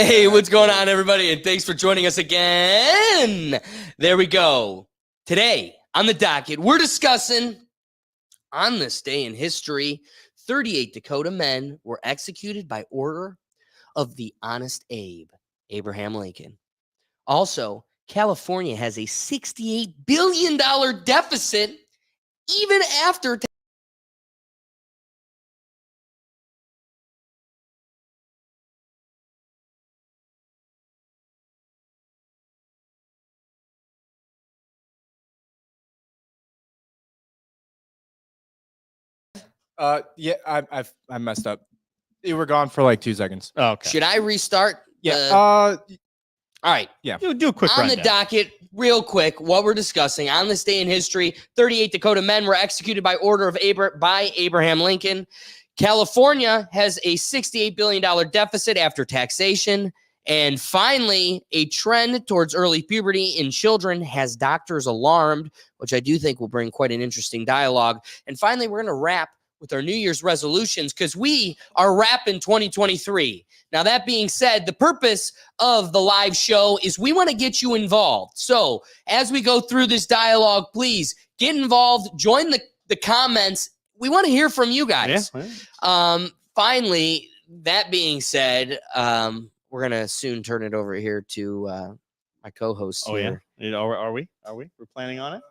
Hey, what's going on, everybody? And thanks for joining us again. There we go. Today on the docket, we're discussing, on this day in history, 38 Dakota men were executed by order of the Honest Abe, Abraham Lincoln. Also, California has a $68 billion deficit even after Yeah, I messed up. You were gone for like 2 seconds. Oh, okay. Should I restart? Yeah. All right. Yeah. Do a quick on rundown. the docket, real quick, what we're discussing on this day in history, 38 Dakota men were executed by order of by Abraham Lincoln. California has a $68 billion deficit after taxation. And finally, a trend towards early puberty in children has doctors alarmed, which I do think will bring quite an interesting dialogue. And finally, we're going to wrap with our New Year's resolutions because we are wrapping 2023. Now, that being said, the purpose of the live show is we want to get you involved. So as we go through this dialogue, please get involved, join the comments. We want to hear from you guys. Yeah. Finally, that being said, we're going to soon turn it over here to my co-host here. Yeah. Are we? We're planning on it?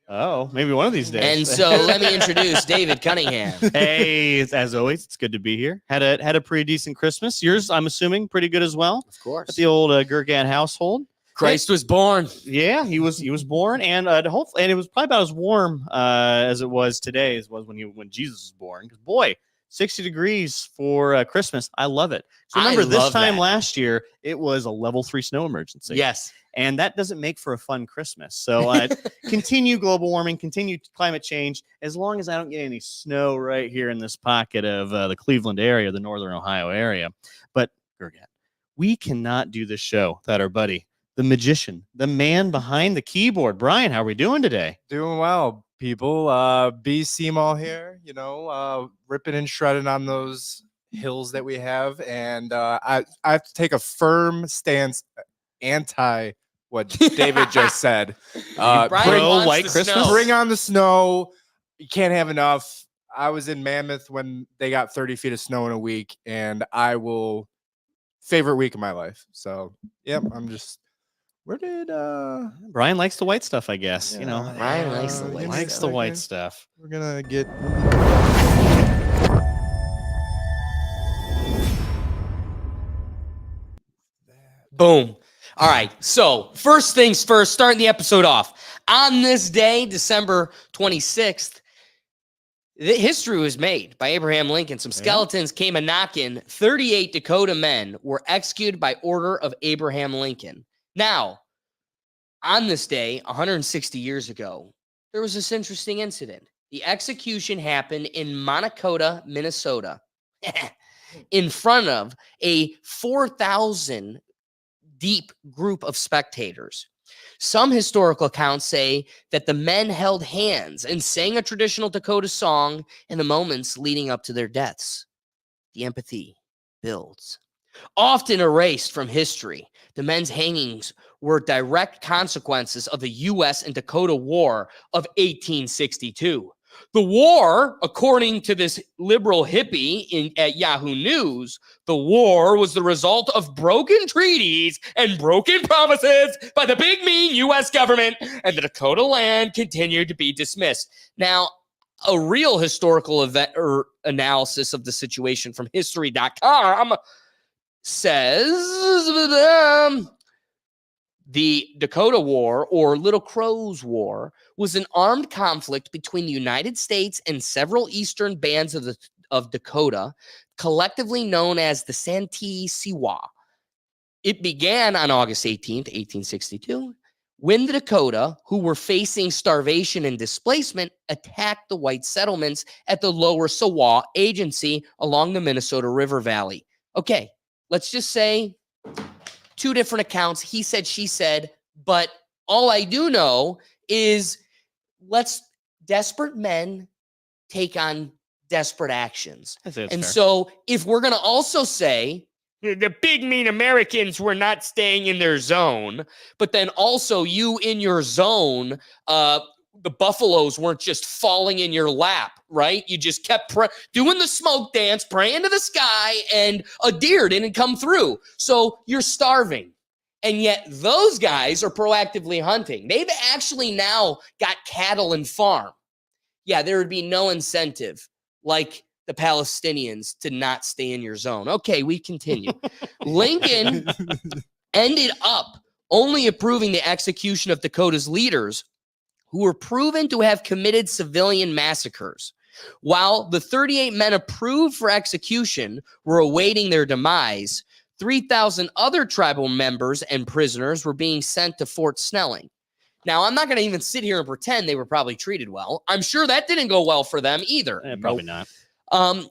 Oh, maybe one of these days. And so let me introduce David Cunningham. Hey, as always, it's good to be here. Had a pretty decent Christmas. Yours, I'm assuming, pretty good as well. Of course. At the old Gurgat household. Christ was born. Yeah, he was born, and hopefully, and it was probably about as warm as it was today as it was when Jesus was born. Because boy, 60 degrees for Christmas. I love it. So remember, this time last year, it was a level 3 snow emergency. Yes. And that doesn't make for a fun Christmas. So continue global warming, continue climate change, as long as I don't get any snow right here in this pocket of the Cleveland area, the northern Ohio area. But, Gurgat, we cannot do this show without our buddy, the magician, the man behind the keyboard. Brian, how are we doing today? Doing well, people. B. Seymour here, ripping and shredding on those hills that we have. And I have to take a firm stance anti what David just said. Brian White Christmas. Bring on the snow. You can't have enough. I was in Mammoth when they got 30 feet of snow in a week, and favorite week of my life. So, yep, I'm just. Where did Brian likes the white stuff, I guess. Yeah, Brian likes the white likes stuff. the white stuff. We're gonna get. Boom. All right. So first things first, starting the episode off. On this day, December 26th, history was made by Abraham Lincoln. Some skeletons came a-knocking. 38 Dakota men were executed by order of Abraham Lincoln. Now, on this day, 160 years ago, there was this interesting incident. The execution happened in Dakota, Minnesota, in front of a 4,000 deep group of spectators. Some historical accounts say that the men held hands and sang a traditional Dakota song in the moments leading up to their deaths. The empathy builds. Often erased from history, the men's hangings were direct consequences of the U.S. and Dakota War of 1862. The war, according to this liberal hippie at Yahoo News, the war was the result of broken treaties and broken promises by the big mean U.S. government, and the Dakota land continued to be dismissed. Now, a real historical event or analysis of the situation from history.com says the Dakota War, or Little Crow's War, was an armed conflict between the United States and several eastern bands of Dakota, collectively known as the Santee Siwa. It began on August 18th, 1862, when the Dakota, who were facing starvation and displacement, attacked the white settlements at the Lower Siwa Agency along the Minnesota River Valley. Okay, let's just say 2 different accounts, he said, she said, but all I do know is desperate men take on desperate actions. I'd say it's And fair. so if we're going to also say the big mean Americans were not staying in their zone, but then also you in your zone, the buffaloes weren't just falling in your lap, right? You just kept doing the smoke dance, praying to the sky, and a deer didn't come through. So you're starving. And yet those guys are proactively hunting. They've actually now got cattle and farm. Yeah, there would be no incentive like the Palestinians to not stay in your zone. Okay, we continue. Lincoln ended up only approving the execution of Dakota's leaders who were proven to have committed civilian massacres. While the 38 men approved for execution were awaiting their demise, 3,000 other tribal members and prisoners were being sent to Fort Snelling. Now, I'm not going to even sit here and pretend they were probably treated well. I'm sure that didn't go well for them either. Probably not.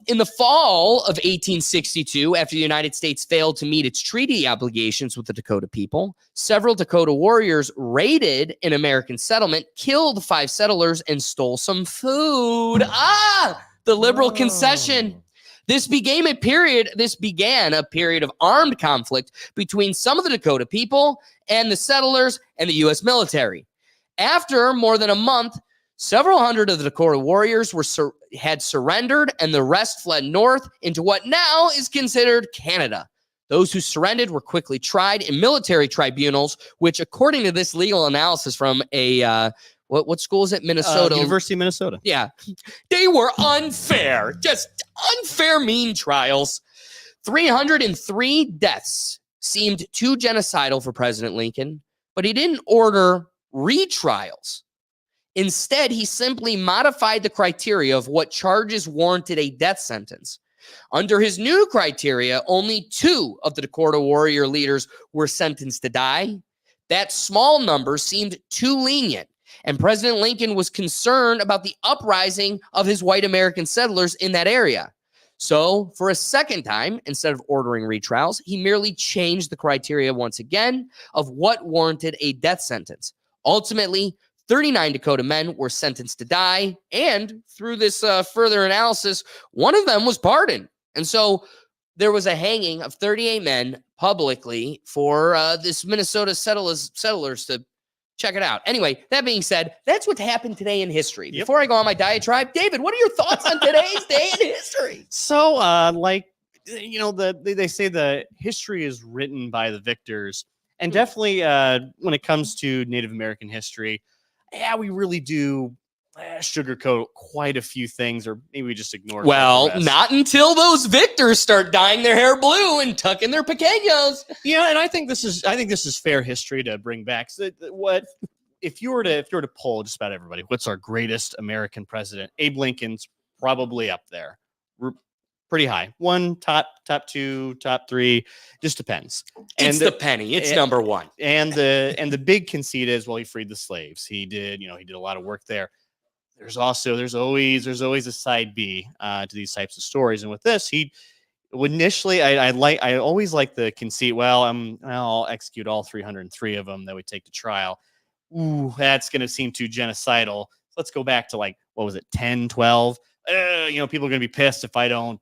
In the fall of 1862, after the United States failed to meet its treaty obligations with the Dakota people, several Dakota warriors raided an American settlement, killed 5 settlers, and stole some food. The liberal concession. This began a period of armed conflict between some of the Dakota people and the settlers and the U.S. military. After more than a month, several hundred of the Dakota warriors had surrendered, and the rest fled north into what now is considered Canada. Those who surrendered were quickly tried in military tribunals, which, according to this legal analysis from a what school is it? Minnesota. University of Minnesota. Yeah. They were unfair. Just unfair mean trials. 303 deaths seemed too genocidal for President Lincoln, but he didn't order retrials. Instead, he simply modified the criteria of what charges warranted a death sentence. Under his new criteria, only 2 of the Dakota warrior leaders were sentenced to die. That small number seemed too lenient, and President Lincoln was concerned about the uprising of his white American settlers in that area. So, for a second time, instead of ordering retrials, he merely changed the criteria once again of what warranted a death sentence. Ultimately, 39 Dakota men were sentenced to die, and through this further analysis, one of them was pardoned. And so there was a hanging of 38 men publicly for this Minnesota settlers to check it out. Anyway, that being said, that's what happened today in history. Yep. Before I go on my diatribe, David, what are your thoughts on today's day in history? So, they say the history is written by the victors, and definitely when it comes to Native American history, yeah, we really do sugarcoat quite a few things, or maybe we just ignore. Well, not until those victors start dyeing their hair blue and tucking their pequeños. Yeah, and I think this is fair history to bring back. So what if you were to poll just about everybody? What's our greatest American president? Abe Lincoln's probably up there. We're pretty high. 1, top 2, top 3, just depends. It's the penny. It's number 1. And the big conceit is, well, he freed the slaves. He did a lot of work there. There's always a side B to these types of stories. And with this, he initially, I always like the conceit. Well, I'll execute all 303 of them that we take to trial. Ooh, that's going to seem too genocidal. Let's go back to what was it, 10, 12? People are going to be pissed if I don't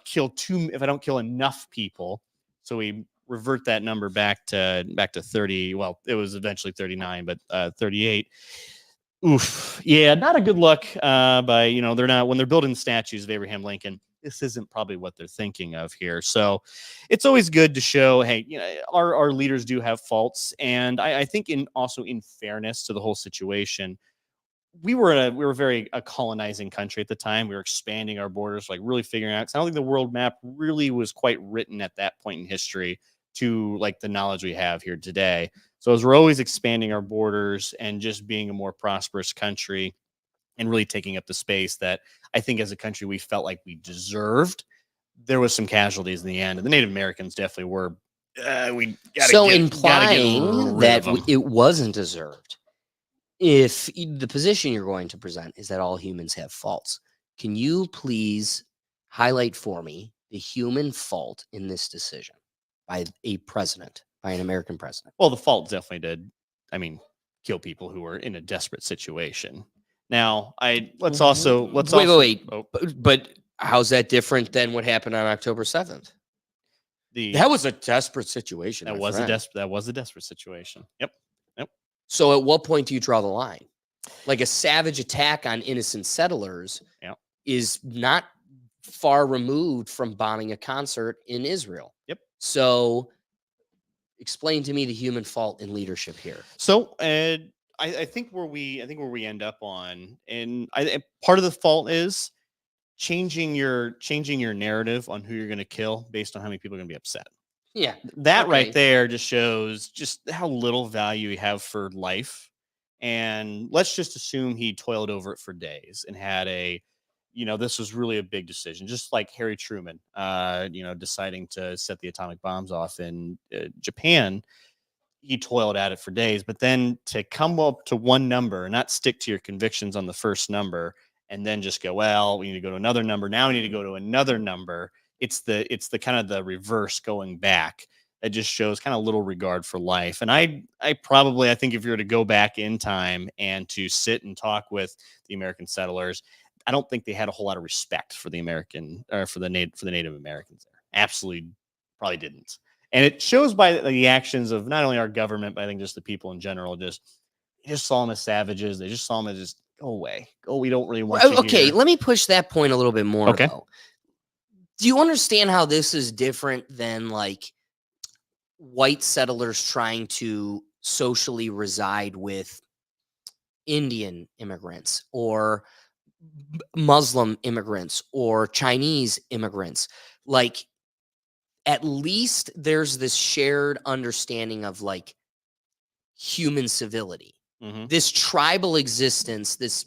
kill enough people. So we revert that number back to 30. Well, it was eventually 39, but 38. Oof. Yeah, not a good look. They're not, when they're building statues of Abraham Lincoln, this isn't probably what they're thinking of here. So it's always good to show, hey, our leaders do have faults. And I think in fairness to the whole situation, we were a colonizing country at the time. We were expanding our borders, really figuring out, 'cause I don't think the world map really was quite written at that point in history to the knowledge we have here today. So as we're always expanding our borders and just being a more prosperous country and really taking up the space that I think as a country we felt like we deserved, there was some casualties in the end. And the Native Americans definitely were. Implying that it wasn't deserved. If the position you're going to present is that all humans have faults, can you please highlight for me the human fault in this decision by an American president? Well, the fault definitely did, kill people who were in a desperate situation. Now, let's wait. But how's that different than what happened on October 7th? That was a desperate situation. that my was friend. that was a desperate situation. Yep. So at what point do you draw the line? Like a savage attack on innocent settlers Yep. is not far removed from bombing a concert in Israel. Yep. So explain to me the human fault in leadership here. So, I think where we end up on, and part of the fault is changing your narrative on who you're going to kill based on how many people are going to be upset. Yeah. That Okay. right there just shows just how little value you have for life. And let's just assume he toiled over it for days and had this was really a big decision, just like Harry Truman, deciding to set the atomic bombs off in Japan. He toiled at it for days, but then to come up to one number and not stick to your convictions on the first number and then just go, well, we need to go to another number. Now we need to go to another number. It's the kind of the reverse going back. That just shows kind of little regard for life. And I think if you were to go back in time and to sit and talk with the American settlers, I don't think they had a whole lot of respect for the American or for the Native Americans there. Absolutely, probably didn't. And it shows by the actions of not only our government, but I think just the people in general. They just saw them as savages. They just saw them as just go away. Oh, we don't really want you Okay, here. let me push that point a little bit more. Okay. Though. Do you understand how this is different than like white settlers trying to socially reside with Indian immigrants or Muslim immigrants or Chinese immigrants? Like, at least there's this shared understanding of like human civility. Mhm. This tribal existence, this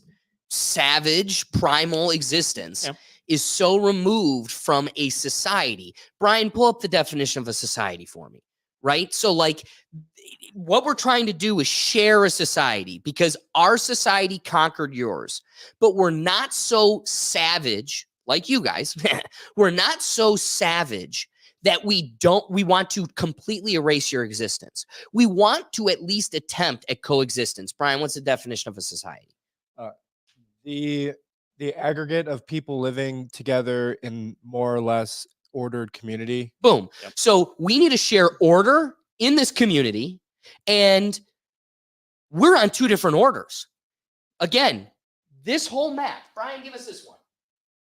savage primal existence is so removed from a society. Brian, pull up the definition of a society for me, right? So like what we're trying to do is share a society because our society conquered yours, but we're not so savage like you guys. We're not so savage that we want to completely erase your existence. We want to at least attempt at coexistence. Brian, what's the definition of a society? The aggregate of people living together in more or less ordered community. Boom. Yep. So we need to share order in this community, and we're on two different orders. Again, this whole map, Brian, give us this one.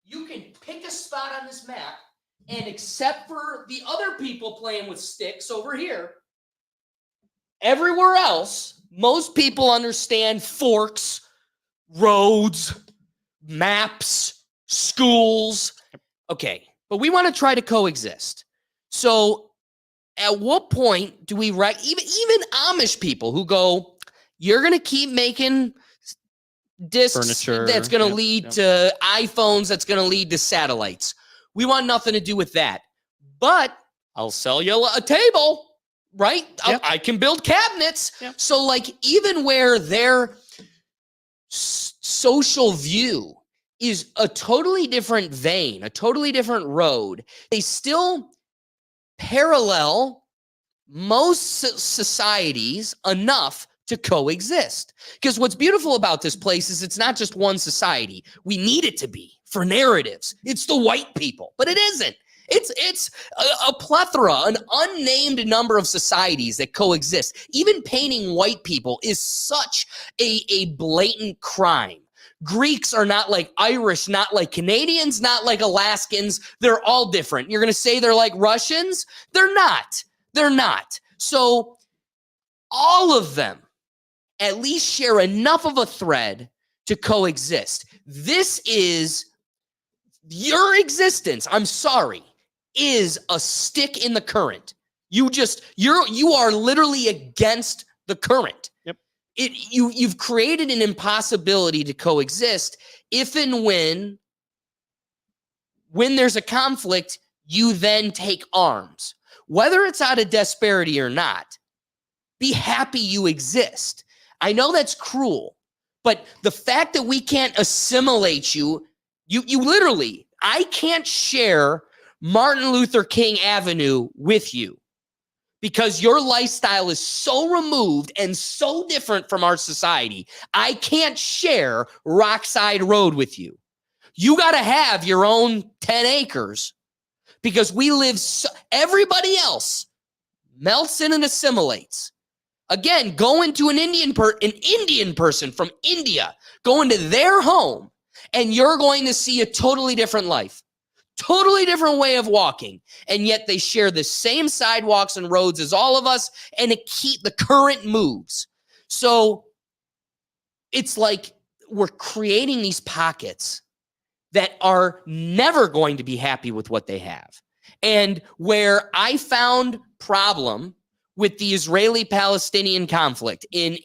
You can pick a spot on this map, and except for the other people playing with sticks over here, everywhere else, most people understand forks, roads, maps, schools. Okay, but we want to try to coexist. So at what point do we even Amish people who go, you're going to keep making discs Furniture, that's going to lead to iPhones, that's going to lead to satellites. We want nothing to do with that. But I'll sell you a table, right? Yep. I can build cabinets. Yep. So like even where their social view is a totally different vein, a totally different road, they still parallel most societies enough to coexist. Because what's beautiful about this place is it's not just one society. We need it to be for narratives. It's the white people, but it isn't. It's a plethora, an unnamed number of societies that coexist. Even painting white people is such a blatant crime. Greeks are not like Irish, not like Canadians, not like Alaskans. They're all different. You're going to say they're like Russians? They're not. They're not. So all of them at least share enough of a thread to coexist. This is your existence. I'm sorry, is a stick in the current. You are literally against the current. Yep. You've created an impossibility to coexist if and when there's a conflict, you then take arms. Whether it's out of desperity or not, be happy you exist. I know that's cruel, but the fact that we can't assimilate you literally, I can't share Martin Luther King Avenue with you because your lifestyle is so removed and so different from our society. I can't share Rockside Road with you. You got to have your own 10 acres because we live, everybody else melts in and assimilates. Again, go into an Indian person from India, go into their home, and you're going to see a totally different life, totally different way of walking. And yet they share the same sidewalks and roads as all of us, and it keep the current moves. So it's like we're creating these pockets that are never going to be happy with what they have. And where I found problem with the Israeli-Palestinian conflict in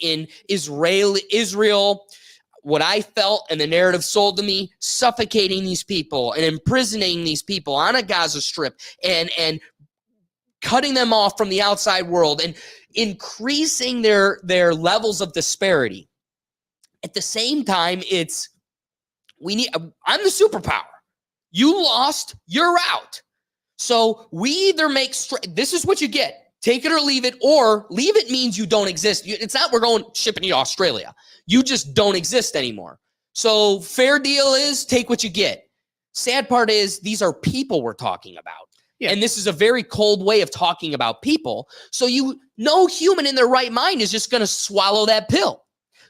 Israel, what I felt and the narrative sold to me, suffocating these people and imprisoning these people on a Gaza Strip and cutting them off from the outside world and increasing their levels of disparity. At the same time, I'm the superpower. You lost, you're out. So we either this is what you get. Take it or leave it, or leave it means you don't exist. It's not we're going shipping you to Australia. You just don't exist anymore. So fair deal is take what you get. Sad part is these are people we're talking about. Yeah. And this is a very cold way of talking about people. So no human in their right mind is just going to swallow that pill.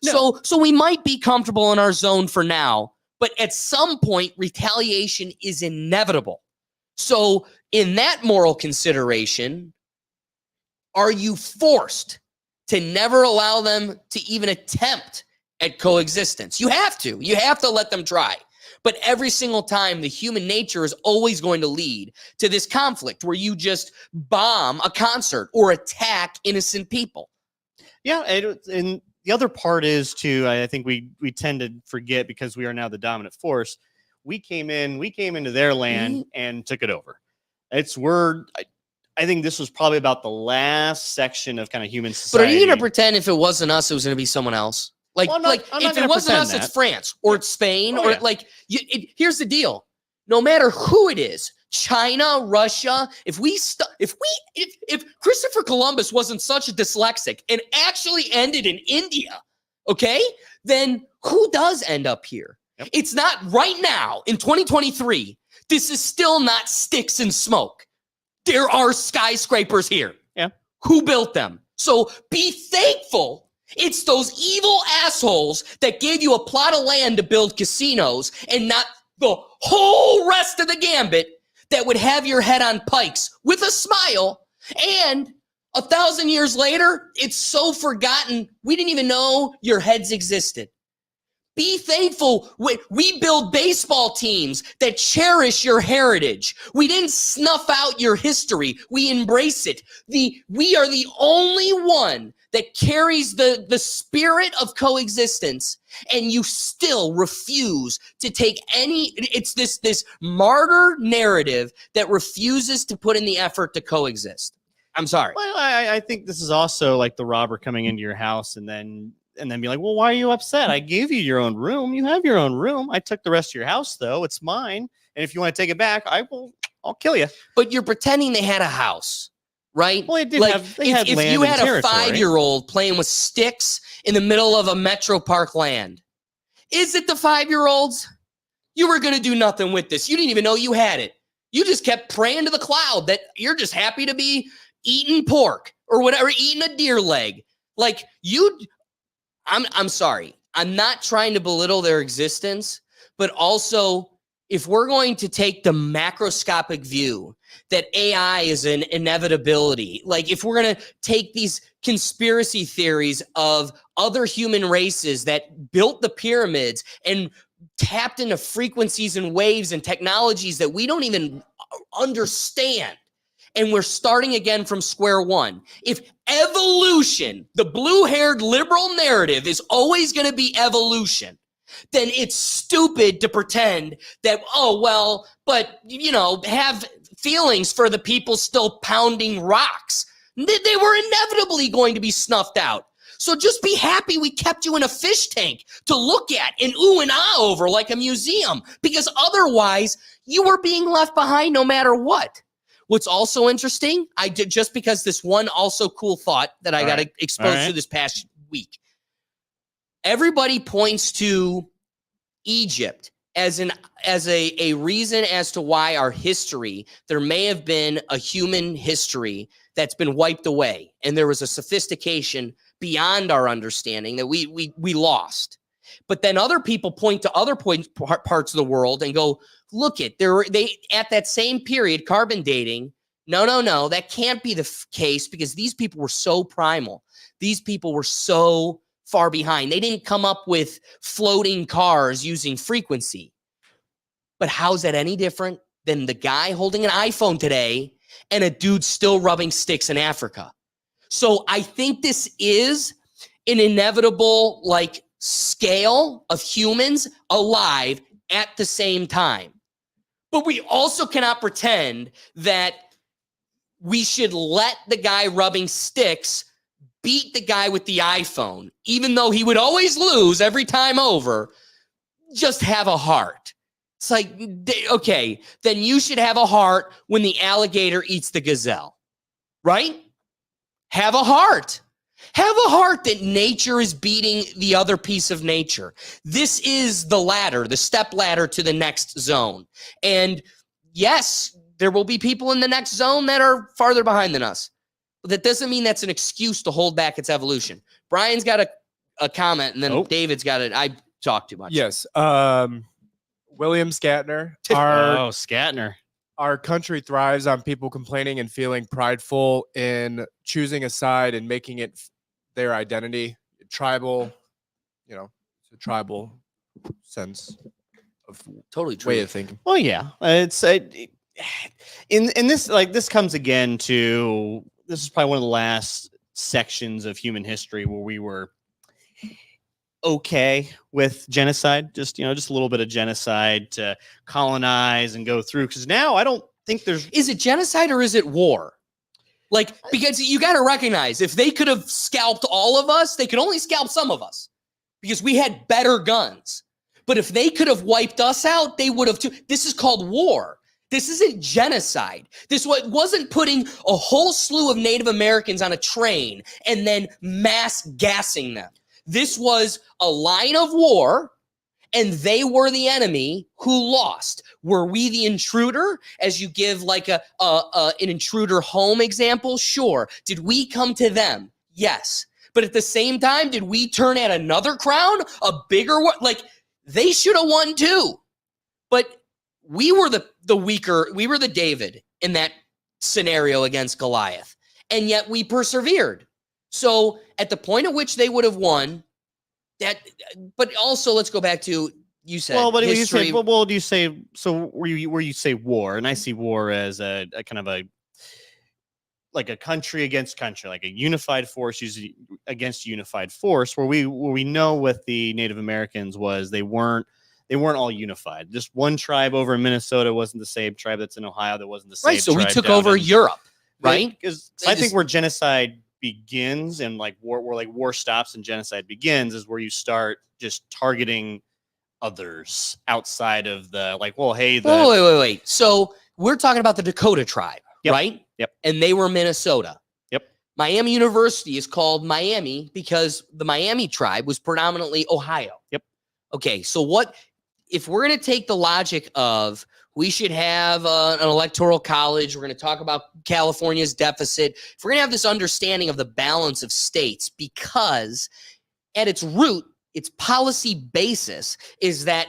No. So we might be comfortable in our zone for now, but at some point retaliation is inevitable. So in that moral consideration, are you forced to never allow them to even attempt at coexistence? You have to let them try. But every single time, the human nature is always going to lead to this conflict where you just bomb a concert or attack innocent people. Yeah, and the other part is too, I think we tend to forget because we are now the dominant force. We came into their land and took it over. I think this was probably about the last section of kind of human society. But are you going to pretend if it wasn't us, it was going to be someone else? If it wasn't us, it's France or it's Spain here's the deal. No matter who it is, China, Russia, if Christopher Columbus wasn't such a dyslexic and actually ended in India, okay, then who does end up here? Yep. It's not right now in 2023. This is still not sticks and smoke. There are skyscrapers here. Yeah. Who built them? So be thankful it's those evil assholes that gave you a plot of land to build casinos and not the whole rest of the gambit that would have your head on pikes with a smile. And 1,000 years later, it's so forgotten, we didn't even know your heads existed. Be thankful. We build baseball teams that cherish your heritage. We didn't snuff out your history. We embrace it. We are the only one that carries the spirit of coexistence, and you still refuse to take it's this martyr narrative that refuses to put in the effort to coexist. I'm sorry. Well, I think this is also like the robber coming into your house and then be like, well, why are you upset? I gave you your own room. You have your own room. I took the rest of your house, though. It's mine. And if you want to take it back, I'll kill you. But you're pretending they had a house, right? Well, they had if land you had and a 5-year-old playing with sticks in the middle of a Metro Park land, is it the 5-year-olds? You were going to do nothing with this. You didn't even know you had it. You just kept praying to the cloud that you're just happy to be eating pork or whatever, eating a deer leg. I'm sorry. I'm not trying to belittle their existence, but also if we're going to take the macroscopic view that AI is an inevitability, like if we're going to take these conspiracy theories of other human races that built the pyramids and tapped into frequencies and waves and technologies that we don't even understand, and we're starting again from square one. If evolution, the blue-haired liberal narrative is always going to be evolution, then it's stupid to pretend that, have feelings for the people still pounding rocks. They were inevitably going to be snuffed out. So just be happy we kept you in a fish tank to look at and ooh and ah over like a museum, because otherwise you were being left behind no matter what. What's also interesting, I did just because this one also cool thought that I got exposed to this past week. Everybody points to Egypt as a reason as to why our history, there may have been a human history that's been wiped away, and there was a sophistication beyond our understanding that we lost. But then other people point to other parts of the world and go, look at they at that same period, carbon dating. No, that can't be the case because these people were so primal. These people were so far behind. They didn't come up with floating cars using frequency. But how's that any different than the guy holding an iPhone today and a dude still rubbing sticks in Africa? So I think this is an inevitable scale of humans alive at the same time. But we also cannot pretend that we should let the guy rubbing sticks beat the guy with the iPhone, even though he would always lose every time over. Just have a heart. It's like, okay, then you should have a heart when the alligator eats the gazelle, right? Have a heart. Have a heart that nature is beating the other piece of nature. This is the ladder, the step ladder to the next zone. And yes, there will be people in the next zone that are farther behind than us. But that doesn't mean that's an excuse to hold back its evolution. Brian's got a comment, and then David's got it. I talk too much. Yes. William Shatner. Shatner. Our country thrives on people complaining and feeling prideful in choosing a side and making it their identity. Tribal, it's a tribal sense of totally true way of thinking. Well, yeah, it's in this this comes again to this is probably one of the last sections of human history where we were okay with genocide, just a little bit of genocide to colonize and go through. Because now I don't think is it genocide or is it war? Because you got to recognize if they could have scalped all of us, they could only scalp some of us because we had better guns. But if they could have wiped us out, they would have too. This is called war. This isn't genocide. This wasn't putting a whole slew of Native Americans on a train and then mass gassing them. This was a line of war, and they were the enemy who lost. Were we the intruder? As you give an intruder home example, sure. Did we come to them? Yes. But at the same time, did we turn at another crown, a bigger one? They should have won too. But we were the weaker. We were the David in that scenario against Goliath, and yet we persevered. So at the point at which they would have won, but also let's go back to you said. Well, but history. do you say so? Where you say war, and I see war as a kind of a country against country, like a unified force against unified force. Where we know with the Native Americans was they weren't all unified. Just one tribe over in Minnesota wasn't the same tribe that's in Ohio. That wasn't the same. Right. So we tribe took down over Europe, right? Because I think where genocide begins and war stops and genocide begins is where you start just targeting others outside of the wait. So we're talking about the Dakota tribe, right? Yep. And they were Minnesota. Yep. Miami University is called Miami because the Miami tribe was predominantly Ohio. Yep. Okay. So if we're going to take the logic of we should have an electoral college. We're going to talk about California's deficit. If we're going to have this understanding of the balance of states, because at its root, its policy basis is that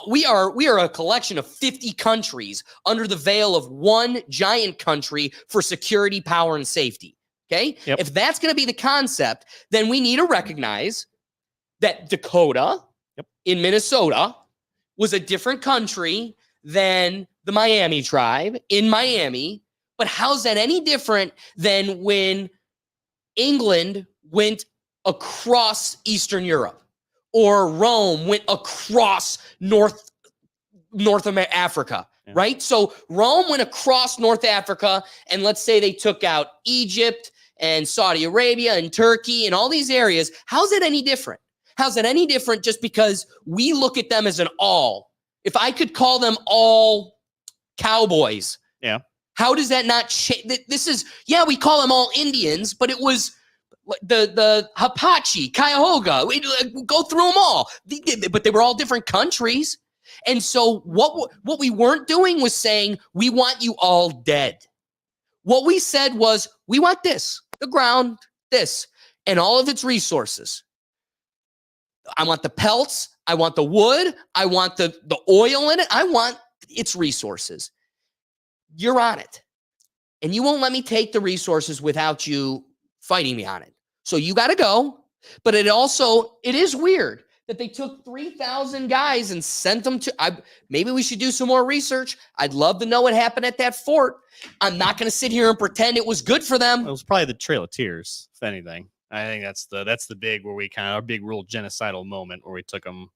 we are a collection of 50 countries under the veil of one giant country for security, power, and safety. Okay? Yep. If that's going to be the concept, then we need to recognize that Dakota in Minnesota was a different country than the Miami tribe in Miami. But how's that any different than when England went across Eastern Europe or Rome went across North Africa, right? So Rome went across North Africa, and let's say they took out Egypt and Saudi Arabia and Turkey and all these areas. How's it any different? How's it any different just because we look at them as an all? If I could call them all cowboys, how does that not change? This is, we call them all Indians, but it was the Apache, Cuyahoga. We go through them all, but they were all different countries. And so what we weren't doing was saying, we want you all dead. What we said was, we want this, the ground, this, and all of its resources. I want the pelts. I want the wood. I want the oil in it. I want its resources. You're on it. And you won't let me take the resources without you fighting me on it. So you got to go. But it is weird that they took 3,000 guys and sent them to, maybe we should do some more research. I'd love to know what happened at that fort. I'm not going to sit here and pretend it was good for them. It was probably the Trail of Tears, if anything. I think that's the big where we kind of our big real genocidal moment where we took them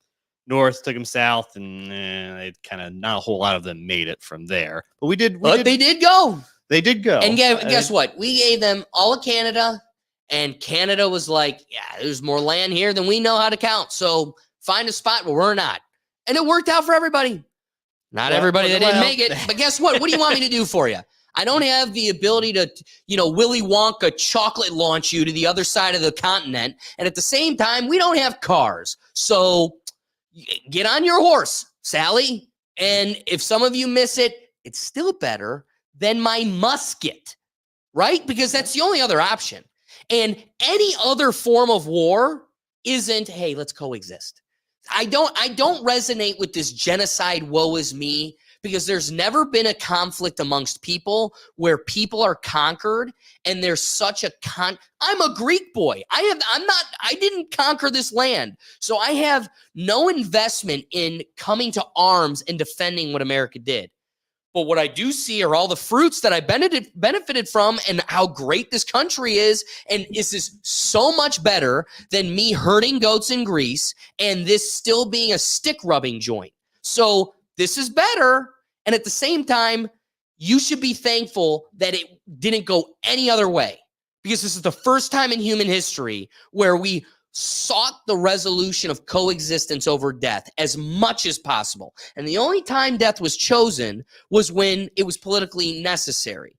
north, took them south, and they kind of not a whole lot of them made it from there. But they did go. They did go. And guess what? We gave them all of Canada, and Canada was like, yeah, there's more land here than we know how to count. So find a spot where we're not. And it worked out for everybody. Not everybody that didn't make it. But guess what? What do you want me to do for you? I don't have the ability to, Willy Wonka chocolate launch you to the other side of the continent. And at the same time, we don't have cars. So get on your horse, Sally. And if some of you miss it, it's still better than my musket, right? Because that's the only other option. And any other form of war isn't, hey, let's coexist. I don't resonate with this genocide, woe is me, because there's never been a conflict amongst people where people are conquered and there's such a I'm a Greek boy. I didn't conquer this land. So I have no investment in coming to arms and defending what America did. But what I do see are all the fruits that I benefited from and how great this country is. And this is so much better than me herding goats in Greece and this still being a stick rubbing joint. So this is better. And at the same time, you should be thankful that it didn't go any other way, because this is the first time in human history where we sought the resolution of coexistence over death as much as possible. And the only time death was chosen was when it was politically necessary.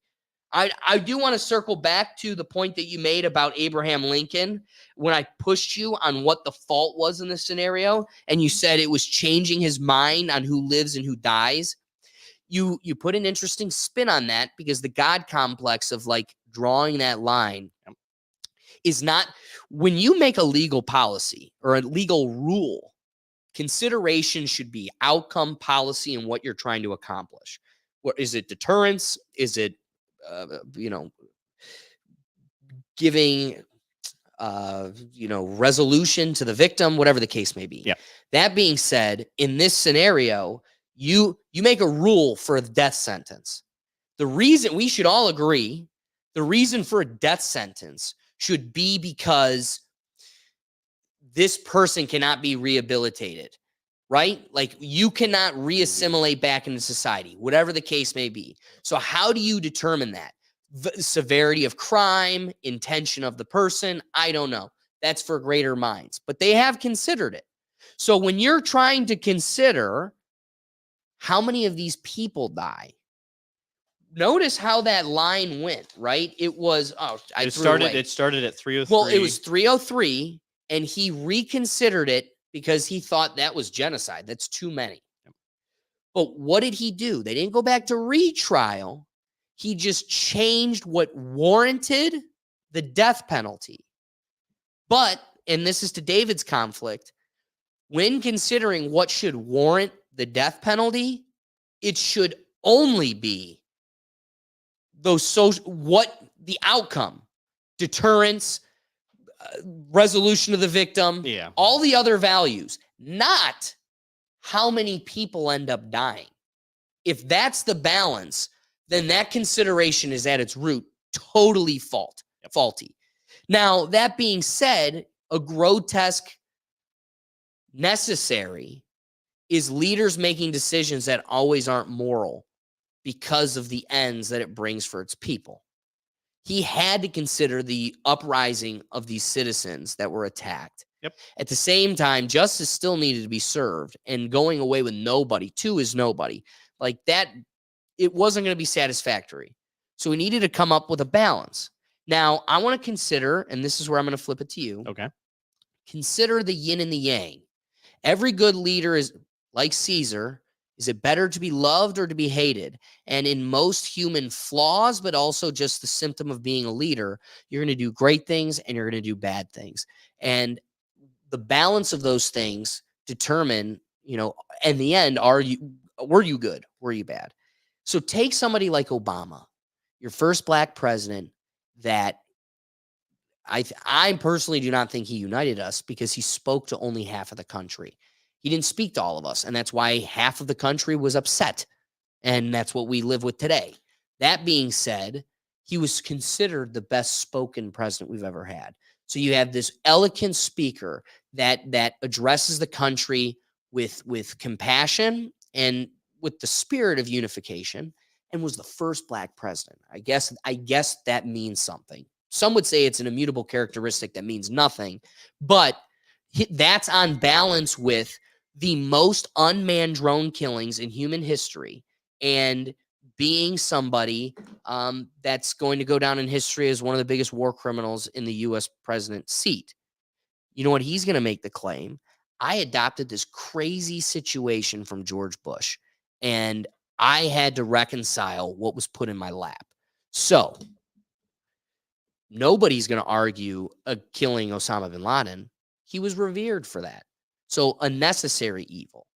I do want to circle back to the point that you made about Abraham Lincoln when I pushed you on what the fault was in this scenario, and you said it was changing his mind on who lives and who dies. You put an interesting spin on that, because the God complex of like drawing that line is not, when you make a legal policy or a legal rule, consideration should be outcome, policy, and what you're trying to accomplish. What is it? Deterrence? Is it giving resolution to the victim, whatever the case may be. Yeah. That being said, in this scenario, you make a rule for a death sentence. The reason, we should all agree, the reason for a death sentence should be because this person cannot be rehabilitated, right? Like, you cannot reassimilate back into society, whatever the case may be. So how do you determine that? The severity of crime, intention of the person, I don't know. That's for greater minds, but they have considered it. So when you're trying to consider how many of these people die, notice how that line went, right? It was, it started at 303. Well, it was 303, and he reconsidered it because he thought that was genocide. That's too many. But what did he do? They didn't go back to retrial. He just changed what warranted the death penalty. But, and this is to David's conflict, when considering what should warrant the death penalty, it should only be the outcome, deterrence, resolution of the victim, all the other values, not how many people end up dying. If that's the balance, then that consideration is at its root totally faulty. Now, that being said, a grotesque necessary is leaders making decisions that always aren't moral because of the ends that it brings for its people. He had to consider the uprising of these citizens that were attacked. At the same time, justice still needed to be served, and going away with nobody, too, is nobody. Like that, it wasn't going to be satisfactory. So we needed to come up with a balance. Now, I want to consider, and this is where I'm going to flip it to you. Okay. Consider the yin and the yang. Every good leader is, like Caesar, is it better to be loved or to be hated? And in most human flaws, but also just the symptom of being a leader, you're going to do great things and you're going to do bad things. And the balance of those things determine, in the end, were you good? Were you bad? So take somebody like Obama, your first black president, that I personally do not think he united us, because he spoke to only half of the country. He didn't speak to all of us, and that's why half of the country was upset, and that's what we live with today. That being said, he was considered the best spoken president we've ever had. So you have this eloquent speaker that addresses the country with compassion and with the spirit of unification, and was the first black president. I guess that means something. Some would say it's an immutable characteristic that means nothing, but that's on balance with the most unmanned drone killings in human history, and being somebody that's going to go down in history as one of the biggest war criminals in the U.S. president's seat. You know what? He's going to make the claim: I adopted this crazy situation from George Bush, and I had to reconcile what was put in my lap. So nobody's going to argue killing Osama bin Laden. He was revered for that. So a necessary evil.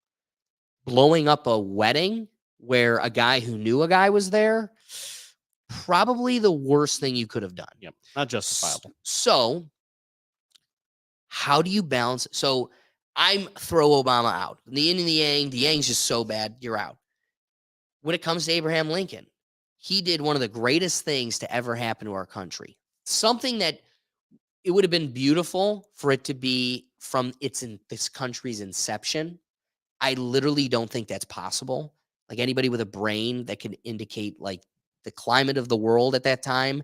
Blowing up a wedding where a guy who knew a guy was there, probably the worst thing you could have done. Yep, not justifiable. So how do you balance? So I'm throw Obama out. The yin and the yang. The yang's just so bad, you're out. When it comes to Abraham Lincoln, he did one of the greatest things to ever happen to our country. Something that it would have been beautiful for it to be from this country's inception. I literally don't think that's possible. Like, anybody with a brain that can indicate like the climate of the world at that time,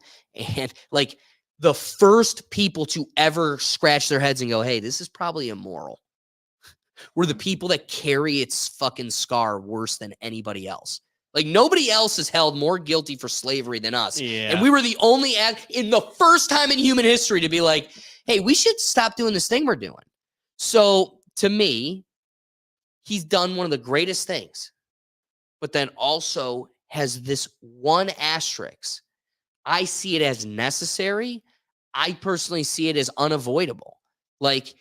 and like the first people to ever scratch their heads and go, hey, this is probably immoral, were the people that carry its fucking scar worse than anybody else. Like, nobody else is held more guilty for slavery than us. Yeah. And we were the only in the first time in human history to be like, hey, we should stop doing this thing we're doing. So to me, he's done one of the greatest things, but then also has this one asterisk. I see it as necessary. I personally see it as unavoidable. Like,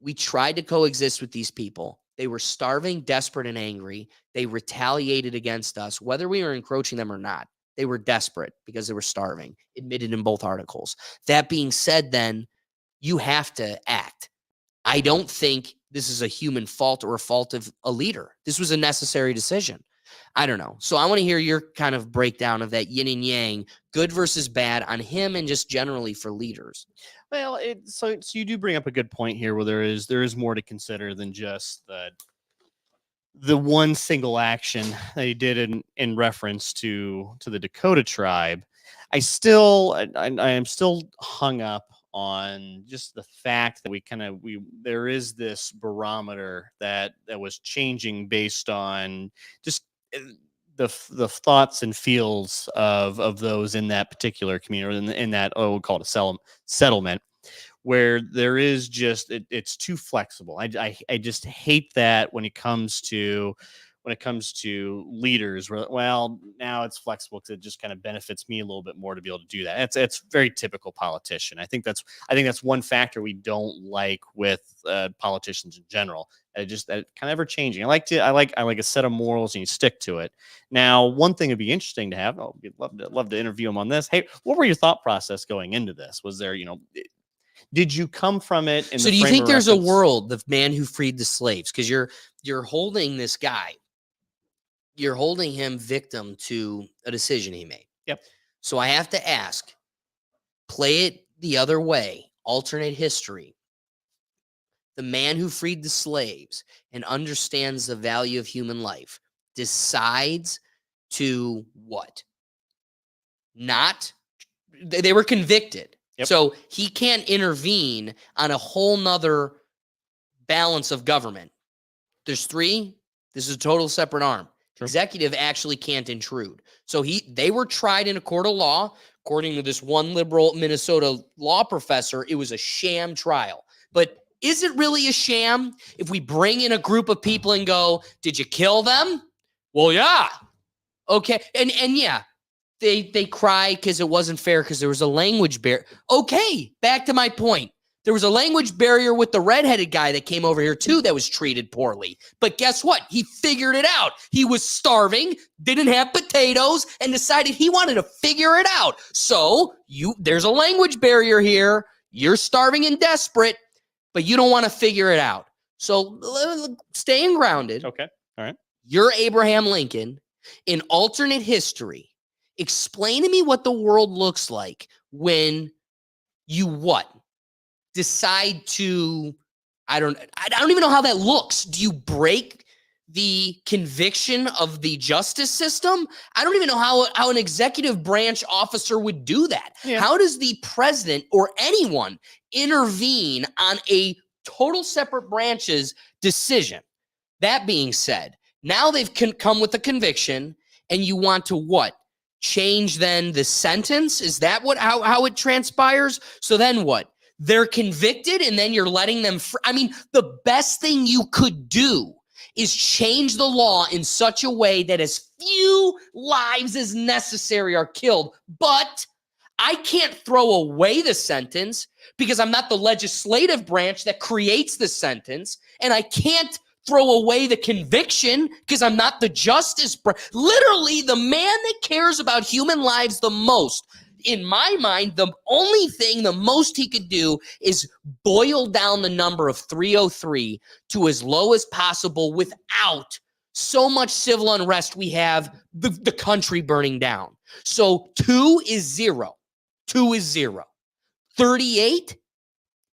we tried to coexist with these people. They were starving, desperate, and angry. They retaliated against us, whether we were encroaching them or not. They were desperate because they were starving, admitted in both articles. That being said, then, you have to act. I don't think this is a human fault or a fault of a leader. This was a necessary decision. I don't know. So I want to hear your kind of breakdown of that yin and yang, good versus bad, on him and just generally for leaders. Well, so you do bring up a good point here, where there is more to consider than just the one single action that he did in reference to the Dakota tribe. I am still hung up on just the fact that there is this barometer that was changing based on just the thoughts and feels of those in that particular community, or in that, we'll call it a settlement, where there is just it's too flexible. I just hate that when it comes to leaders. Well, now it's flexible because it just kind of benefits me a little bit more to be able to do that. It's very typical politician. I think that's one factor we don't like with politicians in general. That kind of ever changing. I like a set of morals, and you stick to it. Now, one thing would be interesting to have. I'd love to interview him on this. Hey, what were your thought process going into this? Was there, did you come from it? So do you think there's a world, the man who freed the slaves? Because you're holding this guy. You're holding him victim to a decision he made. Yep. So I have to ask, play it the other way, alternate history. The man who freed the slaves and understands the value of human life decides to what? They were convicted. Yep. So he can't intervene on a whole nother balance of government. There's three. This is a total separate arm. Sure. Executive actually can't intrude. So they were tried in a court of law. According to this one liberal Minnesota law professor, it was a sham trial. But is it really a sham if we bring in a group of people and go, did you kill them? Well, yeah. Okay. And yeah, they cry because it wasn't fair because there was a language barrier. Okay, back to my point. There was a language barrier with the redheaded guy that came over here too that was treated poorly. But guess what? He figured it out. He was starving, didn't have potatoes, and decided he wanted to figure it out. So there's a language barrier here. You're starving and desperate, but you don't want to figure it out. So staying grounded. Okay. All right. You're Abraham Lincoln. In alternate history, explain to me what the world looks like when you decide to, I don't even know how that looks. Do you break the conviction of the justice system? I don't even know how an executive branch officer would do that. Yeah. How does the president or anyone intervene on a total separate branch's decision? That being said, now they've come with a conviction, and you want to what? Change then the sentence? Is that how it transpires? So then what? They're convicted, and then you're letting them. I mean, the best thing you could do is change the law in such a way that as few lives as necessary are killed. But I can't throw away the sentence because I'm not the legislative branch that creates the sentence, and I can't throw away the conviction because I'm not the justice branch. Literally, the man that cares about human lives the most, in my mind, the only thing, the most he could do is boil down the number of 303 to as low as possible without so much civil unrest we have the country burning down. So 2 is 0. 2 is 0. 38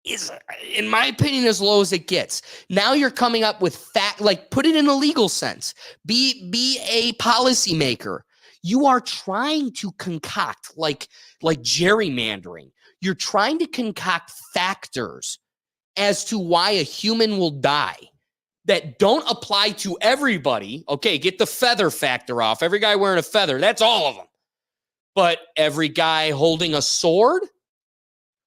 is, in my opinion, as low as it gets. Now you're coming up with put it in a legal sense. Be a policymaker. You are trying to concoct like gerrymandering. You're trying to concoct factors as to why a human will die that don't apply to everybody. Okay, get the feather factor off. Every guy wearing a feather, that's all of them. But every guy holding a sword?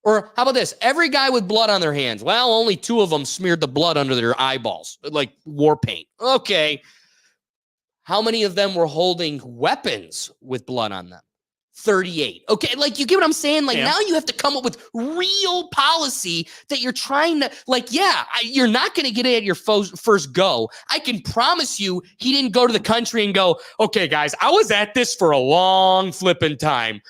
Or how about this? Every guy with blood on their hands. Well, only 2 of them smeared the blood under their eyeballs, like war paint. Okay. How many of them were holding weapons with blood on them? 38. Okay, like you get what I'm saying? Like now you have to come up with real policy that you're trying to, you're not going to get it at your first go. I can promise you he didn't go to the country and go, okay, guys, I was at this for a long flipping time.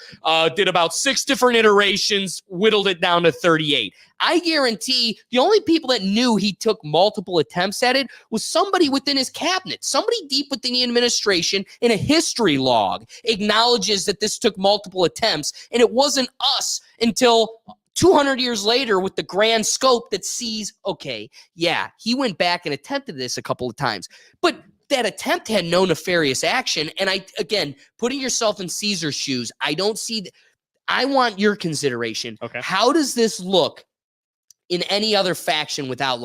Did about 6 different iterations, whittled it down to 38. I guarantee the only people that knew he took multiple attempts at it was somebody within his cabinet. Somebody deep within the administration in a history log acknowledges that this took multiple attempts, and it wasn't us until 200 years later with the grand scope that sees, okay, yeah, he went back and attempted this a couple of times. But that attempt had no nefarious action. And again, putting yourself in Caesar's shoes, I don't see I want your consideration. Okay. How does this look in any other faction without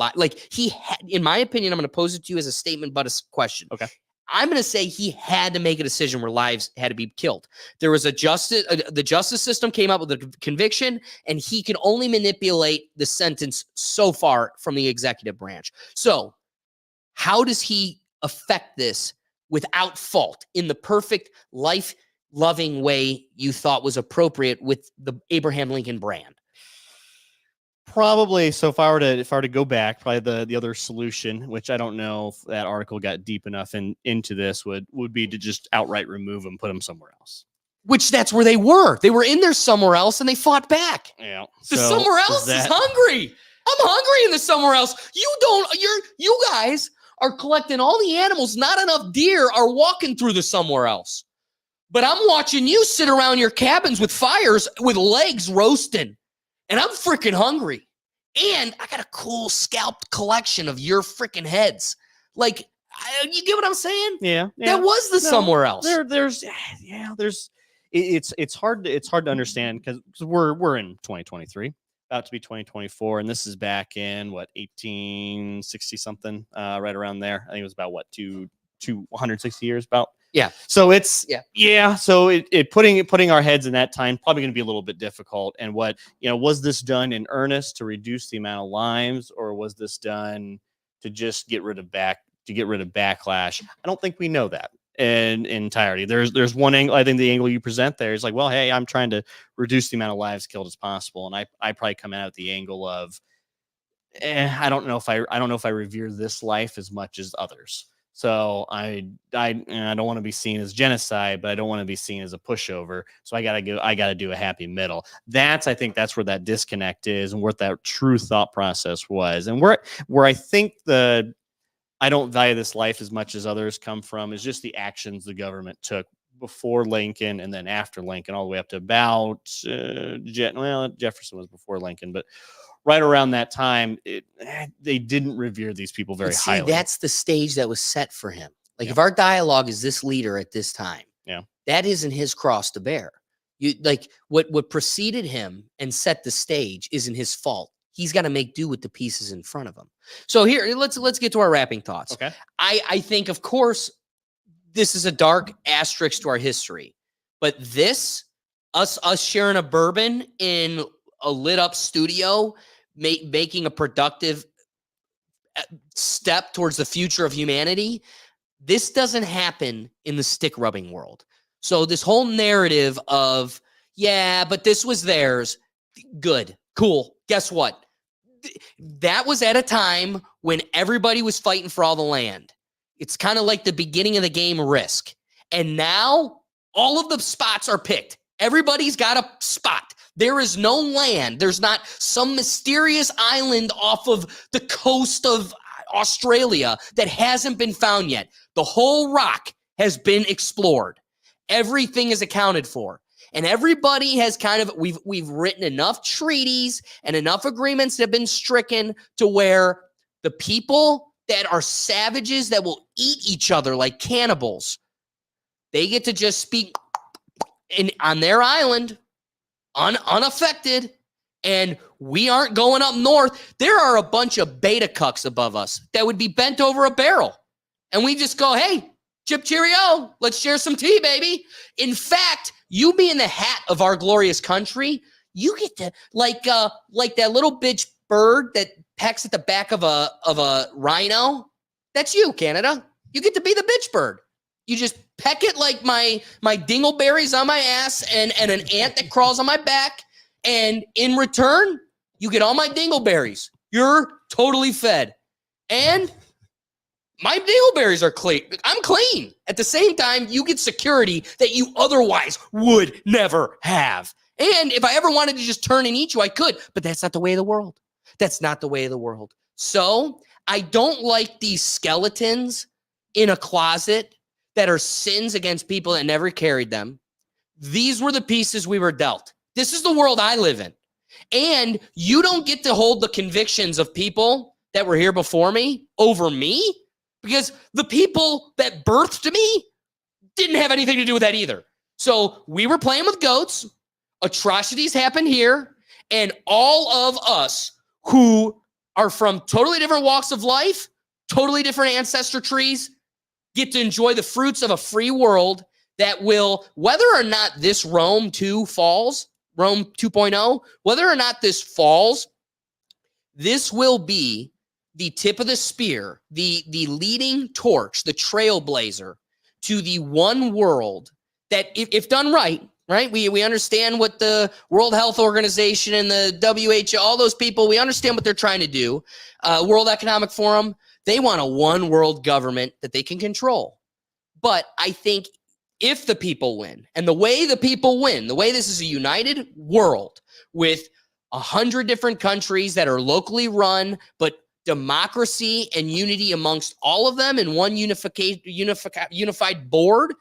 in my opinion, I'm going to pose it to you as a statement, but a question. Okay. I'm going to say he had to make a decision where lives had to be killed. There was the justice system came up with a conviction, and he can only manipulate the sentence so far from the executive branch. So how does he affect this without fault in the perfect life-loving way you thought was appropriate with the Abraham Lincoln brand? Probably. So if I were to go back, probably the other solution, which I don't know if that article got deep enough into this, would be to just outright remove them, put them somewhere else. Which that's where they were. They were in there somewhere else, and they fought back. Yeah. The somewhere else is hungry. I'm hungry in the somewhere else. You guys are collecting all the animals. Not enough deer are walking through the somewhere else. But I'm watching you sit around your cabins with fires with legs roasting. And I'm freaking hungry. And I got a cool scalped collection of your freaking heads. Like, you get what I'm saying? Yeah. That was the somewhere else. It's hard to understand because we're in 2023, about to be 2024, and this is back in 1860 something, right around there. I think it was about 260 years, about Yeah. So it's Yeah. So it putting our heads in that time probably going to be a little bit difficult. And what was this done in earnest to reduce the amount of lives, or was this done to just get rid of backlash? I don't think we know that in entirety. There's one angle. I think the angle you present there is like, well, hey, I'm trying to reduce the amount of lives killed as possible, and I probably come out at the angle of, I don't know if I revere this life as much as others. So I don't want to be seen as genocide, but I don't want to be seen as a pushover. So I gotta do a happy middle. I think that's where that disconnect is, and where that true thought process was, and where I think I don't value this life as much as others come from is just the actions the government took before Lincoln and then after Lincoln, all the way up to about Jefferson was before Lincoln, but right around that time, they didn't revere these people very highly. That's the stage that was set for him. Like, Yeah. if our dialogue is this leader at this time, that isn't his cross to bear. You like what preceded him and set the stage isn't his fault. He's got to make do with the pieces in front of him. So here, let's get to our wrapping thoughts. Okay. I think, of course, this is a dark asterisk to our history, but us sharing a bourbon in a lit up studio, making a productive step towards the future of humanity, this doesn't happen in the stick rubbing world. So this whole narrative of, yeah, but this was theirs. Good. Cool. Guess what? That was at a time when everybody was fighting for all the land. It's kind of like the beginning of the game Risk. And now all of the spots are picked. Everybody's got a spot. There is no land. There's not some mysterious island off of the coast of Australia that hasn't been found yet. The whole rock has been explored. Everything is accounted for. And everybody has we've written enough treaties and enough agreements that have been stricken to where the people that are savages that will eat each other like cannibals, they get to just speak on their island, unaffected, and we aren't going up north. There are a bunch of beta cucks above us that would be bent over a barrel. And we just go, hey, chip cheerio, let's share some tea, baby. In fact, you be in the hat of our glorious country, you get to, like that little bitch bird that pecks at the back of a rhino. That's you, Canada. You get to be the bitch bird. You just peck it like my dingleberries on my ass and an ant that crawls on my back. And in return, you get all my dingleberries. You're totally fed. And my dingleberries are clean. I'm clean. At the same time, you get security that you otherwise would never have. And if I ever wanted to just turn and eat you, I could. But that's not the way of the world. That's not the way of the world. So I don't like these skeletons in a closet that are sins against people that never carried them. These were the pieces we were dealt. This is the world I live in. And you don't get to hold the convictions of people that were here before me over me, because the people that birthed me didn't have anything to do with that either. So we were playing with goats. Atrocities happened here. And all of us who are from totally different walks of life, totally different ancestor trees, get to enjoy the fruits of a free world that will, whether or not this Rome 2 falls, Rome 2.0, whether or not this falls, this will be the tip of the spear, the leading torch, the trailblazer to the one world that, if done right, we understand what the World Health Organization and the WHO, all those people, we understand what they're trying to do. World Economic Forum, they want a one world government that they can control. But I think if the people win, and the way the people win, the way this is a united world with 100 different countries that are locally run, but democracy and unity amongst all of them in one unified board,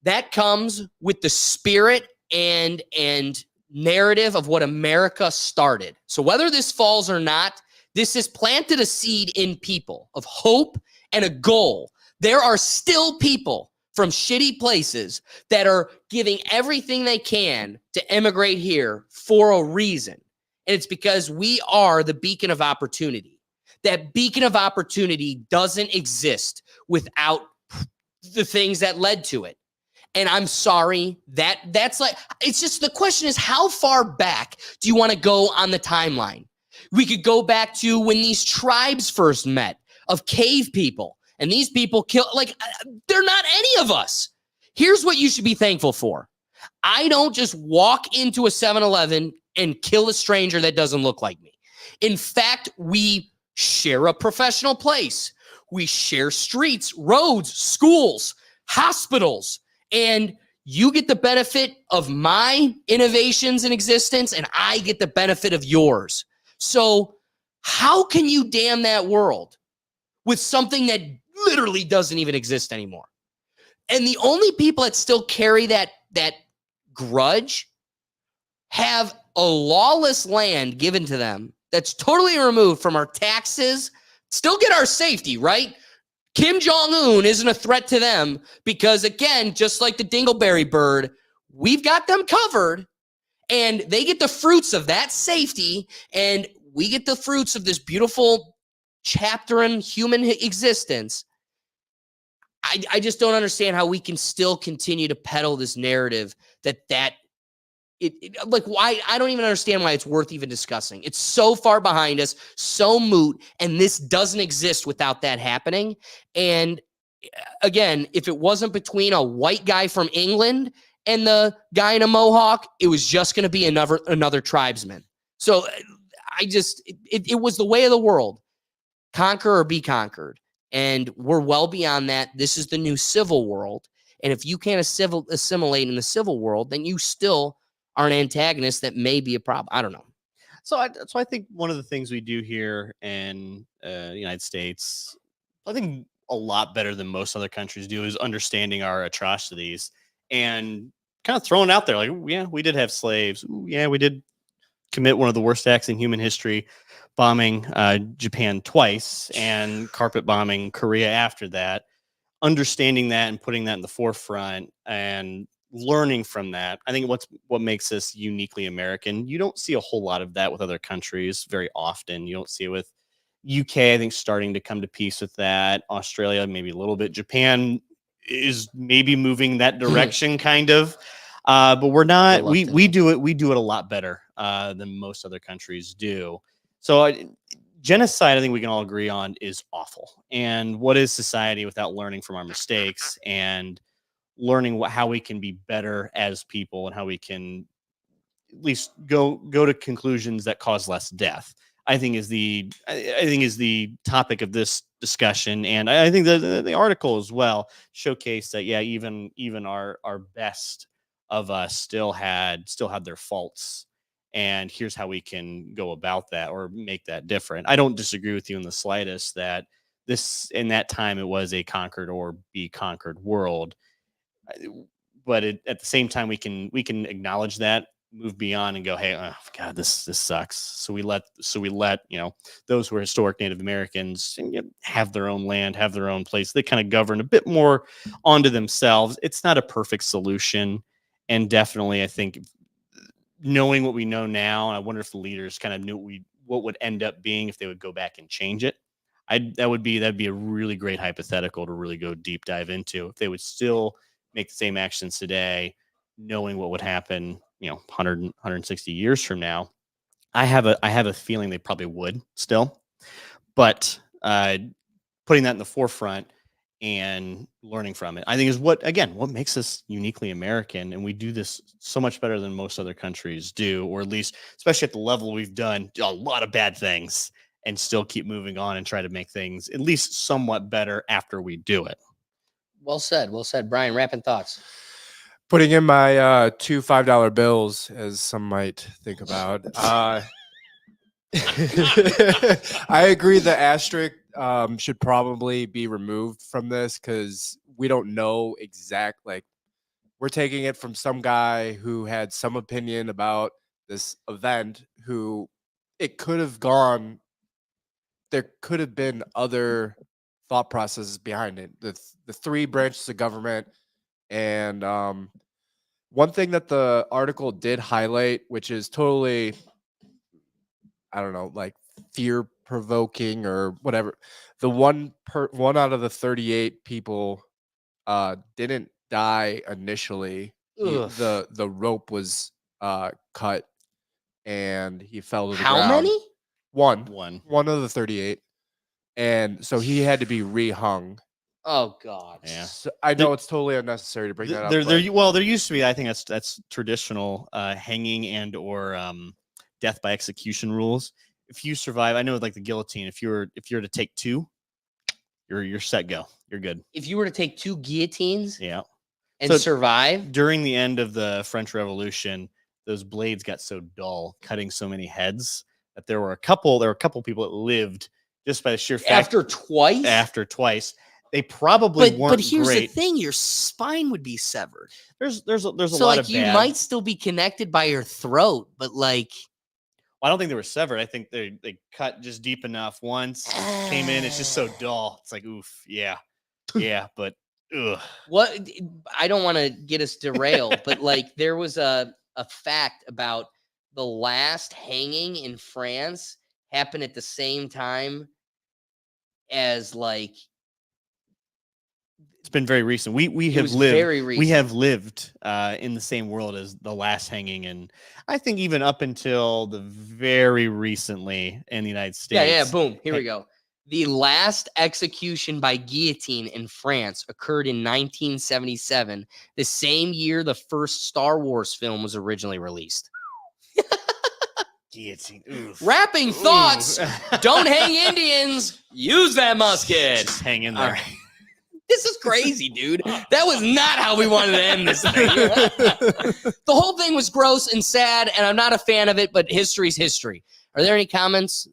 that comes with the spirit and narrative of what America started. So whether this falls or not, this has planted a seed in people of hope and a goal. There are still people from shitty places that are giving everything they can to emigrate here for a reason. And it's because we are the beacon of opportunity. That beacon of opportunity doesn't exist without the things that led to it. And I'm sorry that's like, it's just, the question is, how far back do you want to go on the timeline? We could go back to when these tribes first met of cave people, and these people kill, like, they're not any of us. Here's what you should be thankful for. I don't just walk into a 7-Eleven and kill a stranger that doesn't look like me. In fact, we share a professional place. We share streets, roads, schools, hospitals, and you get the benefit of my innovations in existence, and I get the benefit of yours. So how can you damn that world with something that literally doesn't even exist anymore? And the only people that still carry that grudge have a lawless land given to them that's totally removed from our taxes, still get our safety, right? Kim Jong-un isn't a threat to them because, again, just like the dingleberry bird, we've got them covered, and they get the fruits of that safety, and we get the fruits of this beautiful chapter in human existence. I just don't understand how we can still continue to peddle this narrative like, why? I don't even understand why it's worth even discussing. It's so far behind us, so moot, and this doesn't exist without that happening. And again, if it wasn't between a white guy from England and the guy in a mohawk, it was just going to be another tribesman. So it was the way of the world. Conquer or be conquered. And we're well beyond that. This is the new civil world. And if you can't assimilate in the civil world, then you still are an antagonist that may be a problem. I don't know. So I think one of the things we do here in the United States, I think a lot better than most other countries do, is understanding our atrocities and kind of throwing out there like, yeah, we did have slaves. Ooh, yeah, we did commit one of the worst acts in human history, bombing Japan twice and carpet bombing Korea after that. Understanding that and putting that in the forefront and learning from that, I think what makes us uniquely American. You don't see a whole lot of that with other countries very often. You don't see it with UK, I think, starting to come to peace with that. Australia, maybe a little bit. Japan is maybe moving that direction, kind of. But we're not. We do it a lot better than most other countries do. So genocide, I think we can all agree on, is awful. And what is society without learning from our mistakes and learning how we can be better as people and how we can at least go to conclusions that cause less death, I think is the topic of this discussion. And I think the article as well showcased that, yeah, even our best of us still had their faults. And here's how we can go about that or make that different. I don't disagree with you in the slightest that in that time it was a conquered or be conquered world. But at the same time, we can acknowledge that, move beyond, and go, hey, oh God, this sucks. So we let those who are historic Native Americans have their own land, have their own place. They kind of govern a bit more onto themselves. It's not a perfect solution, and definitely, I think, knowing what we know now, and I wonder if the leaders kind of knew what would end up being if they would go back and change it. That'd be a really great hypothetical to really go deep dive into. If they would still make the same actions today, knowing what would happen, 100, 160 years from now, I have a feeling they probably would still. But putting that in the forefront and learning from it, I think, is what makes us uniquely American. And we do this so much better than most other countries do, or at least, especially at the level we've done a lot of bad things and still keep moving on and try to make things at least somewhat better after we do it. Well said. Well said. Brian, wrapping thoughts. Putting in my 2 $5 bills, as some might think about. I agree the asterisk should probably be removed from this because we don't know we're taking it from some guy who had some opinion about this event who it could have gone. There could have been other thought processes behind it. The three branches of government. And one thing that the article did highlight, which is totally, I don't know, like fear provoking or whatever. The one out of the 38 people didn't die initially. Ugh. The rope was cut, and he fell to the How ground. many? One. One of the 38, and so he had to be rehung. Oh God. Yeah. So I know it's totally unnecessary to bring that up. There used to be, I think that's traditional hanging and or death by execution rules. If you survive, I know like the guillotine. If you're to take two, you're set. Go. You're good. If you were to take 2 guillotines Yeah. and So- survive, During the end of the French Revolution, those blades got so dull, cutting so many heads, that there were a couple people that lived just by the sheer fact after twice. They probably weren't But here's great. the thing: your spine would be severed. There's a So lot like of you bad. might still be connected by your throat, but like I don't think they were severed. I think they cut just deep enough once, came in. It's just so dull. It's like, oof, yeah, but ugh. what? I don't want to get us derailed, but like there was a fact about the last hanging in France happened at the same time as like It's been very recent. We it have was lived. very We recent. have lived in the same world as the last hanging, and I think even up until the very recently in the United States. Yeah. Boom. Here we go. The last execution by guillotine in France occurred in 1977, the same year the first Star Wars film was originally released. Guillotine. Oof. Wrapping thoughts. Don't hang Indians. Use that musket. Just hang in All there. right. This is crazy, dude. That was not how we wanted to end this thing. The whole thing was gross and sad, and I'm not a fan of it, but history's history. Are there any comments?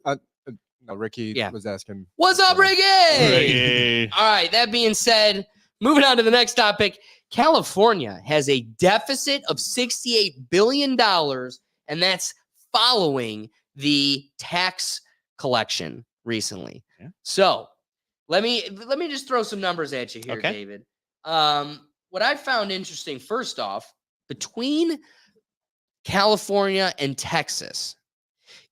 No, Ricky Yeah. was asking. What's up, Ricky? Ricky. All right, that being said, moving on to the next topic. California has a deficit of $68 billion, and that's following the tax collection recently. Yeah. So let me just throw some numbers at you here, Okay. David. What I found interesting, first off, between California and Texas,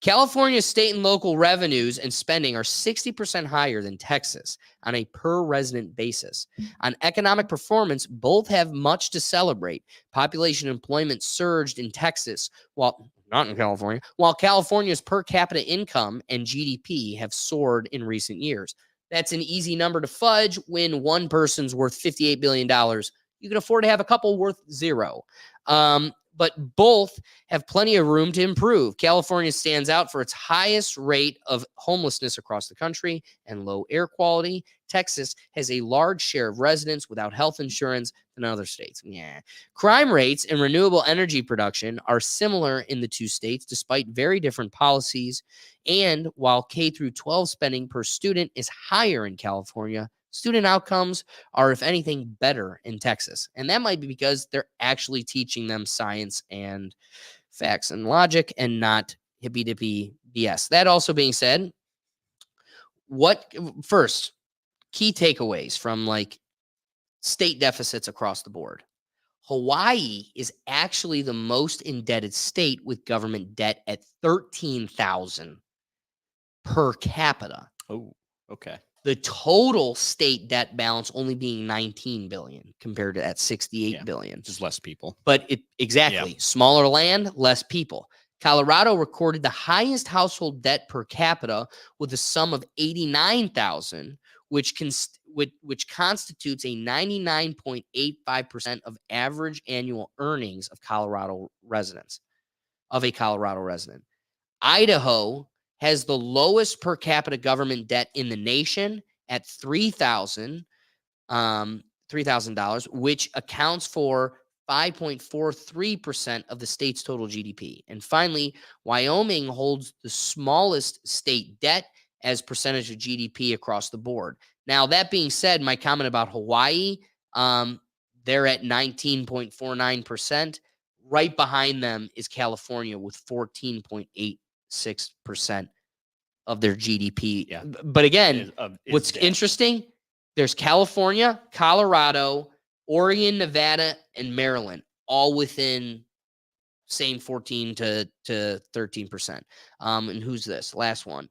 California's state and local revenues and spending are 60% higher than Texas on a per resident basis. On economic performance, both have much to celebrate. Population employment surged in Texas, while not in California, while California's per capita income and GDP have soared in recent years. That's an easy number to fudge when one person's worth $58 billion. You can afford to have a couple worth zero. But both have plenty of room to improve. California stands out for its highest rate of homelessness across the country and low air quality. Texas has a large share of residents without health insurance than other states. Yeah. Crime rates and renewable energy production are similar in the two states, despite very different policies. And while K through 12 spending per student is higher in California, student outcomes are, if anything, better in Texas. And that might be because they're actually teaching them science and facts and logic and not hippy-dippy BS. That also being said, first, key takeaways from like state deficits across the board. Hawaii is actually the most indebted state with government debt at $13,000 per capita. Oh, okay. The total state debt balance only being $19 billion compared to that $68 billion. Just less people. But exactly smaller land, less people. Colorado recorded the highest household debt per capita with a sum of $89,000, which constitutes a 99.85% of average annual earnings of a Colorado resident. Idaho has the lowest per capita government debt in the nation at $3,000, which accounts for 5.43% of the state's total GDP. And finally, Wyoming holds the smallest state debt as percentage of GDP across the board. Now, that being said, my comment about Hawaii, they're at 19.49%. Right behind them is California with 14.86% of their GDP. Yeah. But again, what's debt. interesting, there's California, Colorado, Oregon, Nevada, and Maryland, all within same 14 to 13%. And who's this? Last one,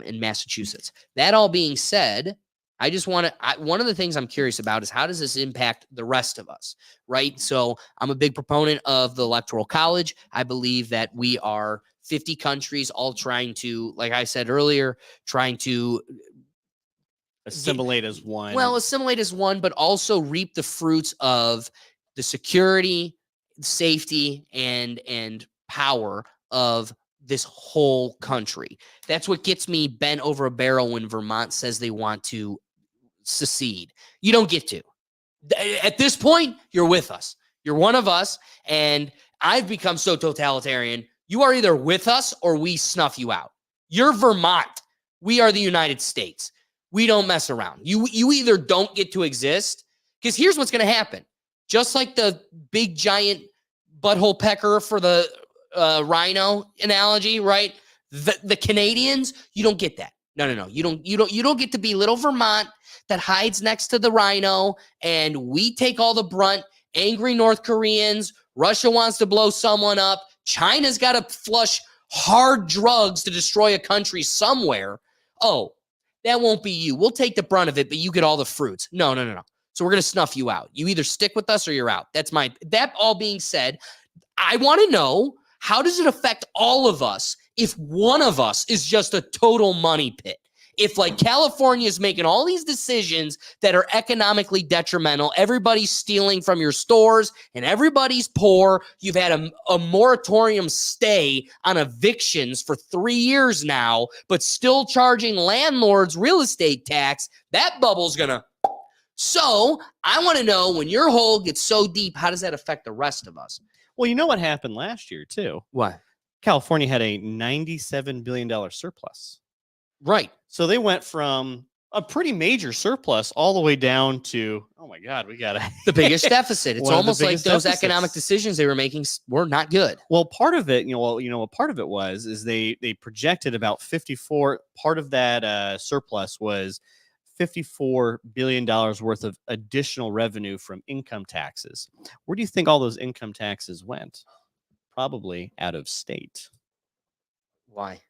in Massachusetts. That all being said, I just want to, one of the things I'm curious about is how does this impact the rest of us, right? So I'm a big proponent of the Electoral College. I believe that we are 50 countries all trying to, like I said earlier, trying to Assimilate as one. well, assimilate as one, but also reap the fruits of the security, safety, and power of this whole country. That's what gets me bent over a barrel when Vermont says they want to secede. You don't get to. At this point, you're with us. You're one of us, and I've become so totalitarian. You are either with us or we snuff you out. You're Vermont. We are the United States. We don't mess around. You either don't get to exist, because here's what's going to happen. Just like the big giant butthole pecker for the rhino analogy, right? The Canadians, you don't get that. No. You don't get to be little Vermont that hides next to the rhino, and we take all the brunt. Angry North Koreans, Russia wants to blow someone up. China's got to flush hard drugs to destroy a country somewhere. Oh, that won't be you. We'll take the brunt of it, but you get all the fruits. No. So we're going to snuff you out. You either stick with us or you're out. That all being said, I want to know, how does it affect all of us if one of us is just a total money pit? If like California is making all these decisions that are economically detrimental, everybody's stealing from your stores and everybody's poor. You've had a moratorium stay on evictions for 3 years now, but still charging landlords real estate tax. That bubble's gonna. So I want to know, when your hole gets so deep, how does that affect the rest of us? Well, you know what happened last year, too? What? California had a $97 billion surplus. Right. So they went from a pretty major surplus all the way down to, oh my God, we got the biggest deficit. It's One of the almost like biggest those deficits. economic decisions they were making were not good. Well, part of it, what part of it was is they projected about 54. Part of that surplus was $54 billion worth of additional revenue from income taxes. Where do you think all those income taxes went? Probably out of state. Why?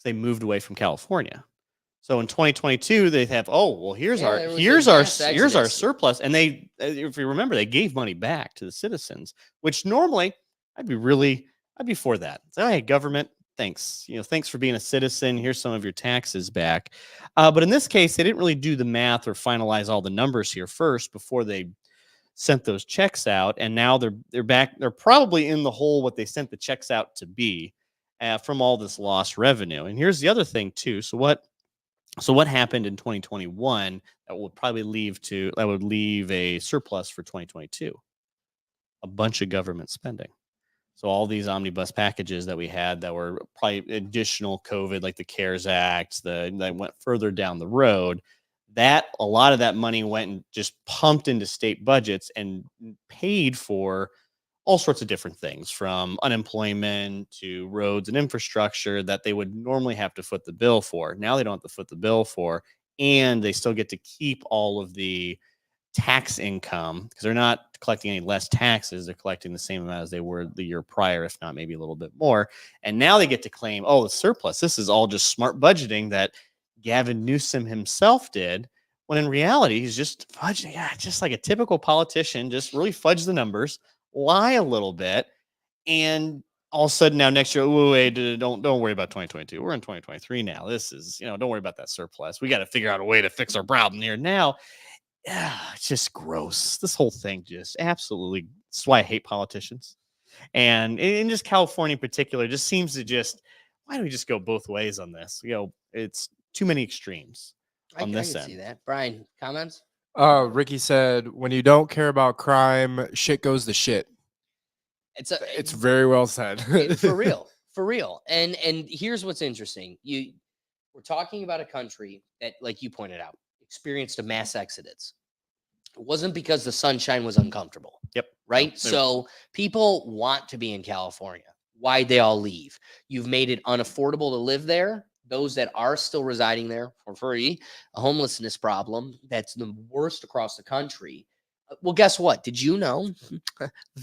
They moved away from California. So in 2022, they have, here's Yeah, our surplus, and they, if you remember, they gave money back to the citizens, which normally I'd be for that. So, hey, government, thanks, thanks for being a citizen. Here's some of your taxes back. But in this case, they didn't really do the math or finalize all the numbers here first before they sent those checks out, and now they're back. They're probably in the hole what they sent the checks out to be from all this lost revenue. And here's the other thing too. So what happened in 2021 that would leave a surplus for 2022? A bunch of government spending. So all these omnibus packages that we had that were probably additional COVID, like the CARES Act, that went further down the road, that a lot of that money went and just pumped into state budgets and paid for all sorts of different things, from unemployment to roads and infrastructure that they would normally have to foot the bill for. Now they don't have to foot the bill for, and they still get to keep all of the tax income because they're not collecting any less taxes. They're collecting the same amount as they were the year prior, if not maybe a little bit more. And now they get to claim, the surplus. This is all just smart budgeting that Gavin Newsom himself did, when in reality, he's just fudging. Yeah, just like a typical politician, just really fudge the numbers, lie a little bit, and all of a sudden now next year, don't worry about 2022. We're in 2023 now. This is, don't worry about that surplus. We got to figure out a way to fix our problem here now. It's just gross. This whole thing just absolutely. That's why I hate politicians, and in just California in particular, just seems to why don't we just go both ways on this? It's too many extremes on this end. I can see that. Brian, comments? Ricky said, when you don't care about crime, shit goes to shit. It's very well said. For real. And here's what's interesting. We're talking about a country that, like you pointed out, experienced a mass exodus. It wasn't because the sunshine was uncomfortable. Yep. Right? So people want to be in California. Why'd they all leave? You've made it unaffordable to live there. Those that are still residing there for free, a homelessness problem that's the worst across the country. Well, guess what? Did you know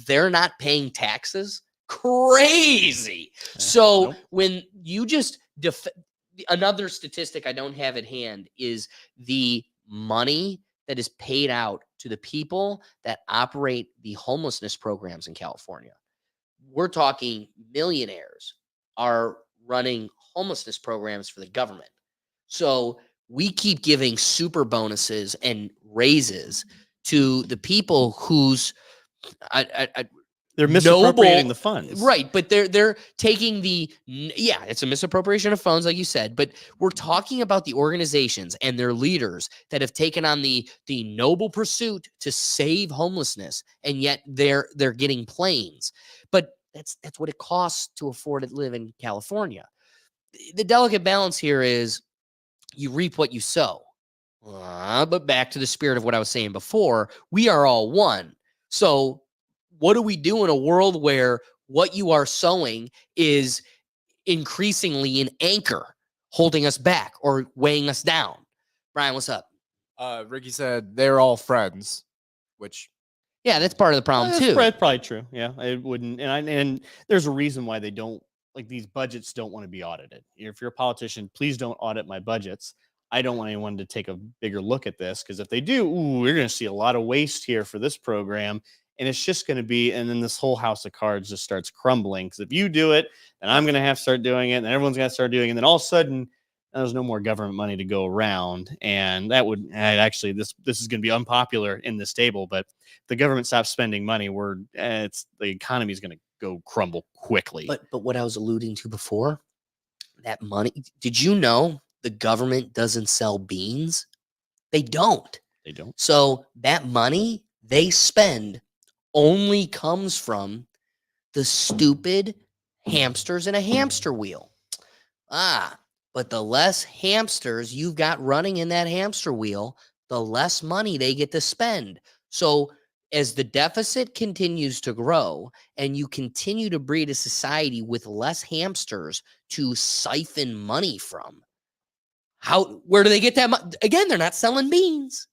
they're not paying taxes? Crazy. So when you just another statistic I don't have at hand is the money that is paid out to the people that operate the homelessness programs in California. We're talking millionaires are running homelessness programs for the government. So we keep giving super bonuses and raises to the people whose They're misappropriating noble- the funds. right, but they're taking it's a misappropriation of funds, like you said, but we're talking about the organizations and their leaders that have taken on the noble pursuit to save homelessness, and yet they're getting planes. But that's what it costs to afford to live in California. The delicate balance here is you reap what you sow. But back to the spirit of what I was saying before, we are all one. So what do we do in a world where what you are sowing is increasingly an anchor holding us back or weighing us down? Brian, what's up? Ricky said they're all friends, which Yeah, that's part of the problem That's too. probably true. Yeah, it wouldn't, and there's a reason why they don't like these budgets. Don't want to be audited. If you're a politician, please don't audit my budgets. I don't want anyone to take a bigger look at this, because if they do, we're going to see a lot of waste here for this program, and it's just going to be, and then this whole house of cards just starts crumbling. Because if you do it, then I'm going to have to start doing it, and then everyone's going to start doing it, and then all of a sudden, there's no more government money to go around, and that would actually this is going to be unpopular in this table. But if the government stops spending money, the economy is going to go crumble quickly. But what I was alluding to before, that money, did you know the government doesn't sell beans? They don't. They don't. So that money they spend only comes from the stupid hamsters in a hamster wheel. But the less hamsters you've got running in that hamster wheel, the less money they get to spend. So as the deficit continues to grow and you continue to breed a society with less hamsters to siphon money from, where do they get that money? Again, they're not selling beans.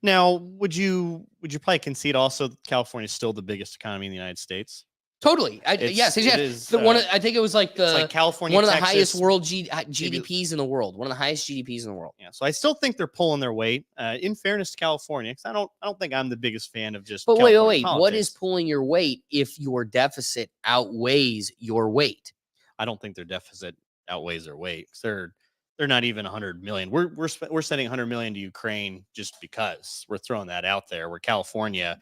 Now, would you probably concede also that California is still the biggest economy in the United States? Totally. Yes, It exactly. is, I think it was like it's like California, one of the Texas, highest world GDPs in the world. One of the highest GDPs in the world. Yeah, so I still think they're pulling their weight. In fairness to California, because I don't think I'm the biggest fan of just. But California wait. politics. What is pulling your weight if your deficit outweighs your weight? I don't think their deficit outweighs their weight. They're not even 100 million. We're sending 100 million to Ukraine just because we're throwing that out there. Where California,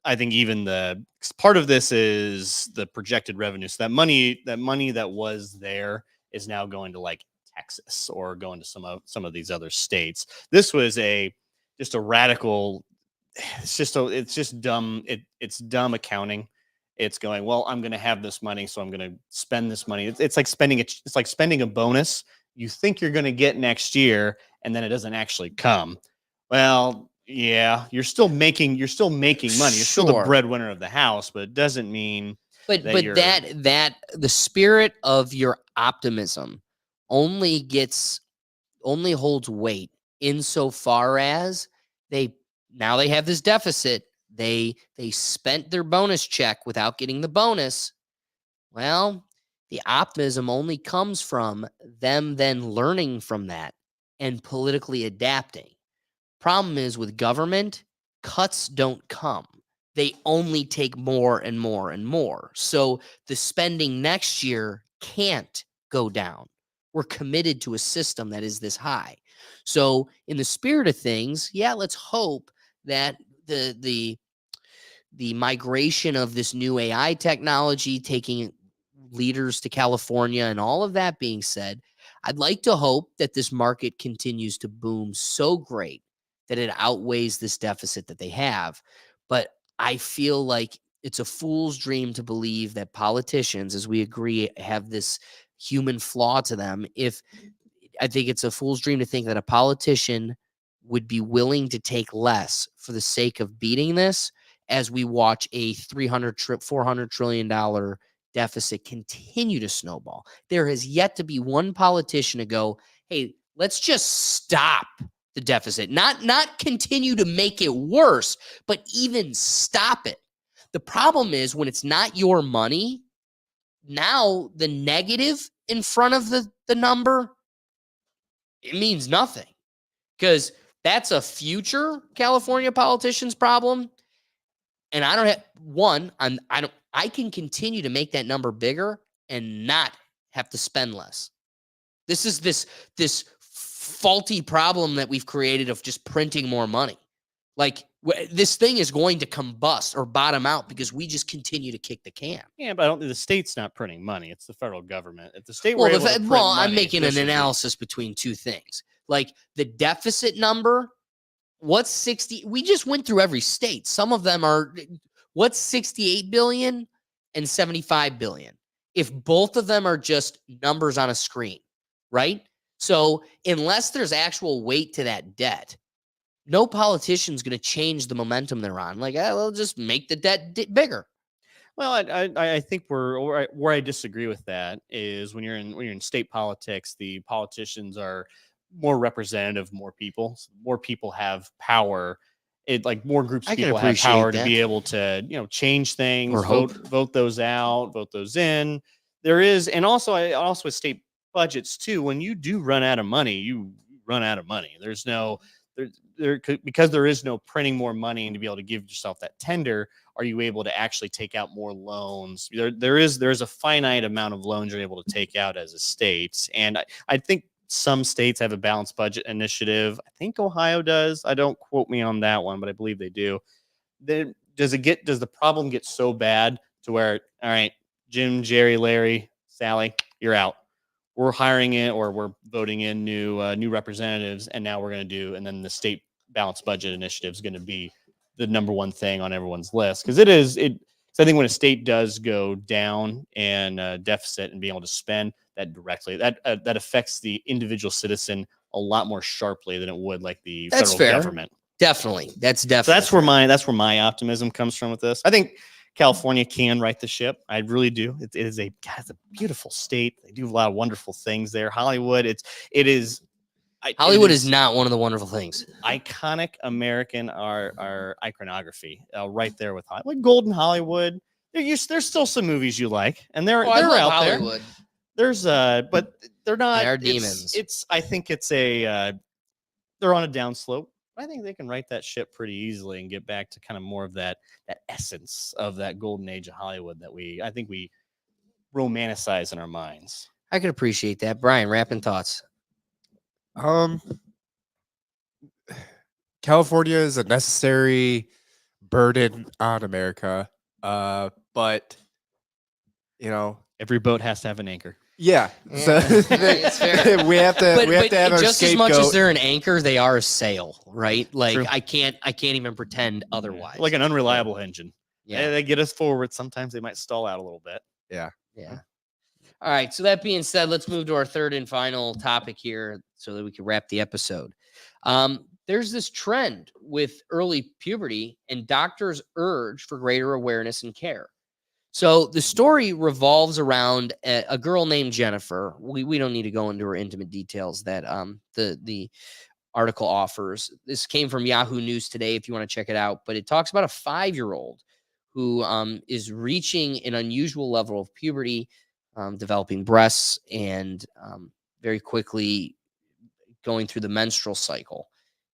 I think even the part of this is the projected revenue. So that money that was there is now going to like Texas or going to some of these other states. This was just a radical. It's just dumb. It's dumb accounting. It's going, well, I'm going to have this money, so I'm going to spend this money. It's like spending it. It's like spending a bonus you think you're going to get next year, and then it doesn't actually come. Well, yeah, you're still making money. You're still the breadwinner of the house, but it doesn't mean. But that the spirit of your optimism only holds weight insofar as they have this deficit. They spent their bonus check without getting the bonus. Well, the optimism only comes from them then learning from that and politically adapting. Problem is with government, cuts don't come. They only take more and more and more. So the spending next year can't go down. We're committed to a system that is this high. So in the spirit of things, yeah, let's hope that the migration of this new AI technology taking leaders to California and all of that being said, I'd like to hope that this market continues to boom so great that it outweighs this deficit that they have. But I feel like it's a fool's dream to believe that politicians, as we agree, have this human flaw to them. I think it's a fool's dream to think that a politician would be willing to take less for the sake of beating this, as we watch a $400 trillion deficit continue to snowball. There has yet to be one politician to go, hey, let's just stop the deficit, not continue to make it worse, but even stop it. The problem is when it's not your money, now the negative in front of the number, it means nothing. Because That's a future California politician's problem. And I don't have one. I can continue to make that number bigger and not have to spend less. This is this faulty problem that we've created of just printing more money. Like this thing is going to combust or bottom out because we just continue to kick the can. Yeah, but I don't think the state's not printing money. It's the federal government. If the state were Well, able to print I'm money, making this an would be- analysis between two things. Like the deficit number, what's 60? We just went through every state. Some of them are, what's 68 billion and 75 billion? If both of them are just numbers on a screen, right? So unless there's actual weight to that debt, no politician's going to change the momentum they're on. Like, we'll just make the debt bigger. Well, I think where I disagree with that is when you're in state politics, the politicians are more representative of more people. So more people have power. It like more groups I of can people have appreciate power that. to be able to change things, Or hope. vote those out, vote those in. There is, and also with state budgets too. When you do run out of money, you run out of money. There's no because there is no printing more money and to be able to give yourself that tender, are you able to actually take out more loans? There's a finite amount of loans you're able to take out as a state. And I think some states have a balanced budget initiative. I think Ohio does. I don't quote me on that one, but I believe they do. Does the problem get so bad to where, all right, Jim, Jerry, Larry, Sally, you're out. We're hiring it or we're voting in new representatives, and now we're going to do, and then the state balanced budget initiative is going to be the number one thing on everyone's list because So I think when a state does go down and deficit and being able to spend that directly, that affects the individual citizen a lot more sharply than it would like the That's federal fair. government. Definitely. That's So definitely. that's where my optimism comes from with this. I think California can right the ship. I really do. It's a beautiful state. They do a lot of wonderful things there. Hollywood, Hollywood is not one of the wonderful things. Iconic American our iconography right there with Hollywood. Like Golden Hollywood. There's still some movies you like, and they're I love out Hollywood. there. There's but they're not. They are it's- demons. I think it's a they're on a downslope. I think they can right that ship pretty easily and get back to kind of more of that essence of that golden age of Hollywood that I think we romanticize in our minds. I could appreciate that. Brian, rapping thoughts. California is a necessary burden on America. But Every boat has to have an anchor. yeah. So It's fair. we have to have our just scapegoat. as much as they're an anchor, they are a sail, right? Like True. I can't even pretend otherwise. Like an unreliable engine. yeah. They get us forward. Sometimes they might stall out a little bit. Yeah. All right. So that being said, let's move to our third and final topic here so that we can wrap the episode. There's this trend with early puberty and doctors' urge for greater awareness and care. So the story revolves around a girl named Jennifer. We don't need to go into her intimate details that the article offers. This came from Yahoo News Today if you want to check it out, but it talks about a 5-year-old who is reaching an unusual level of puberty, developing breasts, and very quickly going through the menstrual cycle.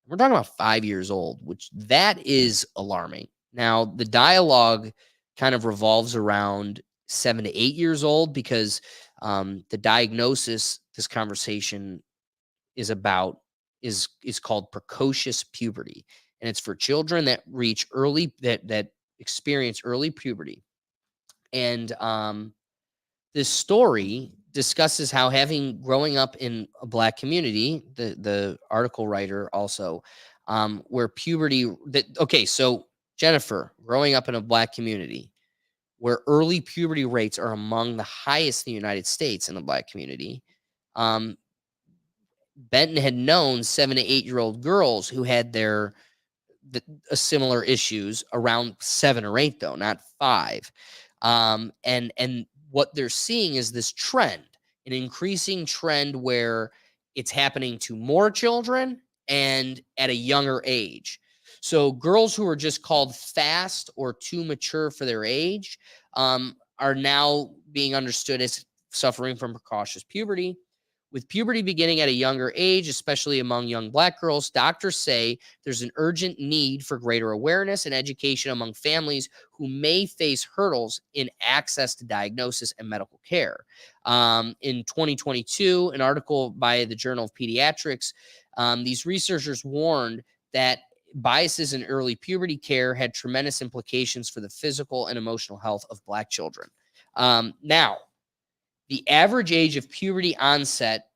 We're talking about 5 years old, which that is alarming. Now, the dialogue kind of revolves around 7 to 8 years old because the diagnosis this conversation is about is called precocious puberty, and it's for children that reach that experience early puberty. And this story discusses how growing up in a Black community, the article writer also, where puberty so Jennifer, growing up in a Black community where early puberty rates are among the highest in the United States in the Black community, Benton had known 7 to 8 year old girls who had similar issues around 7 or 8, though, not 5. And what they're seeing is this trend, an increasing trend where it's happening to more children and at a younger age. So girls who are just called fast or too mature for their age are now being understood as suffering from precocious puberty, With puberty beginning at a younger age, especially among young Black girls, doctors say there's an urgent need for greater awareness and education among families who may face hurdles in access to diagnosis and medical care. In 2022, an article by the Journal of Pediatrics, these researchers warned that biases in early puberty care had tremendous implications for the physical and emotional health of Black children. Now, the average age of puberty onset,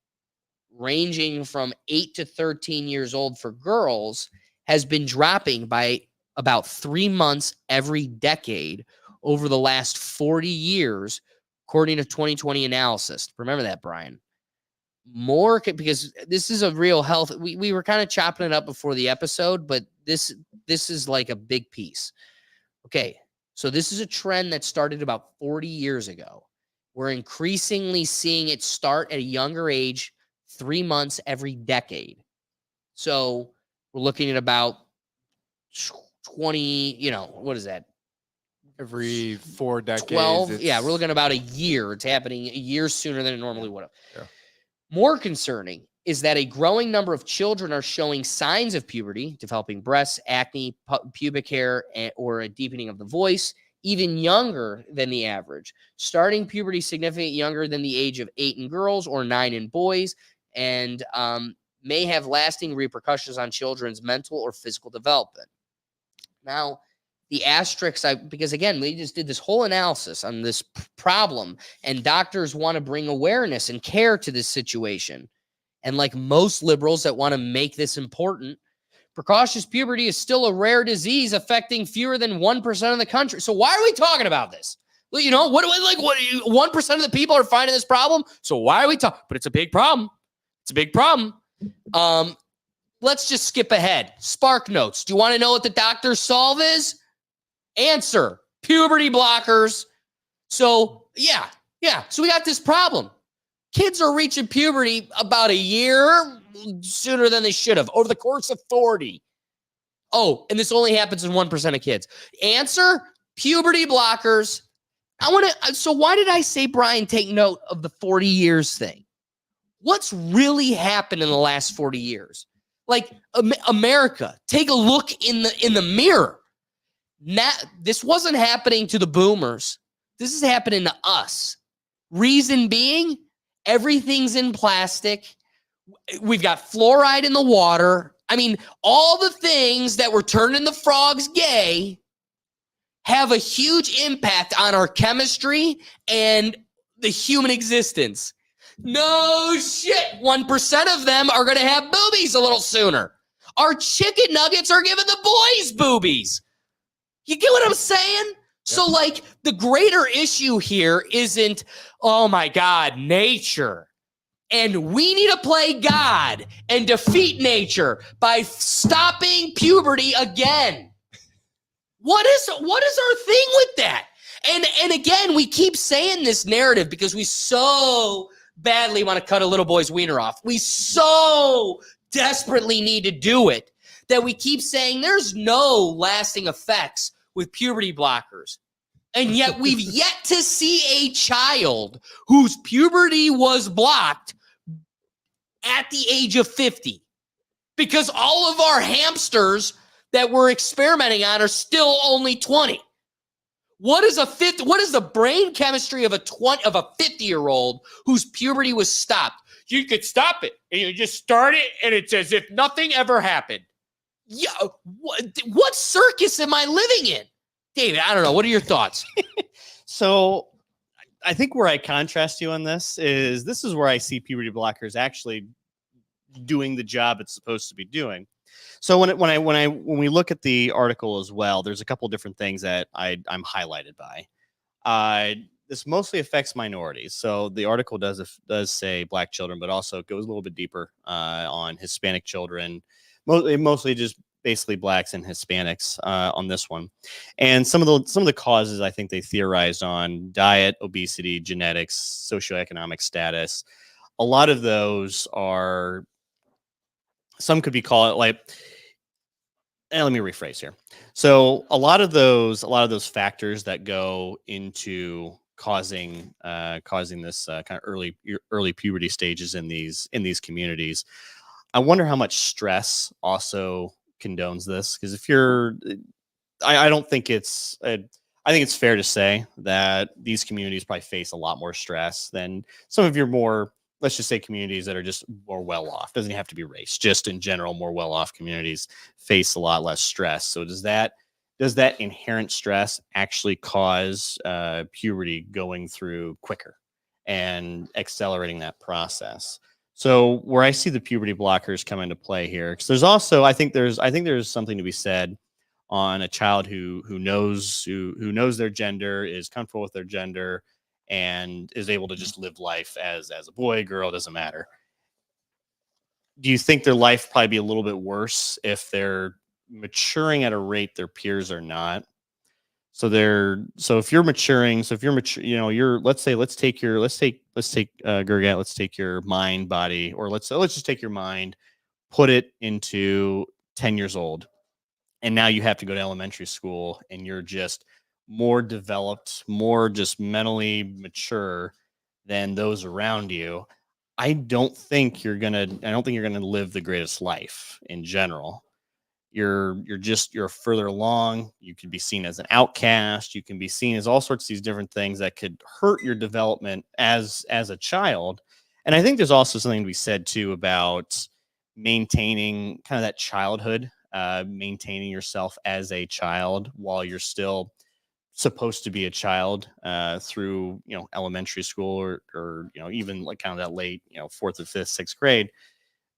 ranging from 8 to 13 years old for girls, has been dropping by about 3 months every decade over the last 40 years, according to 2020 analysis. Remember that, Brian. More, because this is a real health. We were kind of chopping it up before the episode, but this is like a big piece. Okay, so this is a trend that started about 40 years ago. We're increasingly seeing it start at a younger age, 3 months every decade. So we're looking at about 20, what is that? Every 4 decades. 12. Yeah, we're looking at about a year. It's happening a year sooner than it normally would have. Yeah. More concerning is that a growing number of children are showing signs of puberty, developing breasts, acne, pubic hair, or a deepening of the voice, even younger than the average, starting puberty significantly younger than the age of 8 in girls or 9 in boys, and may have lasting repercussions on children's mental or physical development. Now, the asterisks, because again, we just did this whole analysis on this problem, and doctors want to bring awareness and care to this situation. And like most liberals that want to make this important, precocious puberty is still a rare disease affecting fewer than 1% of the country. So why are we talking about this? What 1% of the people are finding this problem? So why are we talking? But it's a big problem. It's a big problem. Let's just skip ahead. Spark notes. Do you want to know what the doctor's solve is? Answer: puberty blockers. So yeah. So we got this problem. Kids are reaching puberty about a year sooner than they should have over the course of 40. Oh, and this only happens in 1% of kids. Answer: puberty blockers. So why did I say, Brian, take note of the 40 years thing? What's really happened in the last 40 years? Like America, take a look in the mirror. Now, this wasn't happening to the boomers. This is happening to us. Reason being, everything's in plastic. We've got fluoride in the water. I mean, all the things that were turning the frogs gay have a huge impact on our chemistry and the human existence. No shit. 1% of them are going to have boobies a little sooner. Our chicken nuggets are giving the boys boobies. You get what I'm saying? Yep. So, like, the greater issue here isn't, oh my God, nature. And we need to play God and defeat nature by stopping puberty again. What is our thing with that? And again, we keep saying this narrative because we so badly want to cut a little boy's wiener off. We so desperately need to do it that we keep saying there's no lasting effects with puberty blockers. And yet we've yet to see a child whose puberty was blocked at the age of 50, because all of our hamsters that we're experimenting on are still only 20. What is the brain chemistry of a 50-year-old whose puberty was stopped? You could stop it and you just start it and it's as if nothing ever happened. Yeah, what circus am I living in? David, I don't know. What are your thoughts? So I think where I contrast you on this is where I see puberty blockers actually doing the job it's supposed to be doing. So when we look at the article as well, there's a couple different things that I'm highlighted by. This mostly affects minorities. So the article does say Black children, but also goes a little bit deeper on Hispanic children, mostly just basically Blacks and Hispanics on this one. And some of the causes I think they theorized on: diet, obesity, genetics, socioeconomic status. A lot of those are, some could be called like, let me rephrase here. So a lot of those factors that go into causing this kind of early puberty stages in these communities. I wonder how much stress also condones this, because if you're, I don't think it's, I think it's fair to say that these communities probably face a lot more stress than some of your more, let's just say, communities that are just more well off. Doesn't have to be race, just in general, more well off communities face a lot less stress. So does that inherent stress actually cause puberty going through quicker and accelerating that process? So where I see the puberty blockers come into play here, because there's also, I think there's something to be said on a child who knows their gender, is comfortable with their gender, and is able to just live life as a boy, girl, doesn't matter. Do you think their life probably be a little bit worse if they're maturing at a rate their peers are not? So if you're maturing, you know, let's take Gurgat, let's take your mind, body, or let's just take your mind, put it into 10 years old. And now you have to go to elementary school, and you're just more developed, more just mentally mature than those around you. I don't think you're gonna live the greatest life in general. You're further along. You could be seen as an outcast. You can be seen as all sorts of these different things that could hurt your development as a child. And I think there's also something to be said too about maintaining kind of that childhood, maintaining yourself as a child while you're still supposed to be a child, through, you know, elementary school, or you know, even like kind of that late, you know, 4th or 5th, 6th grade.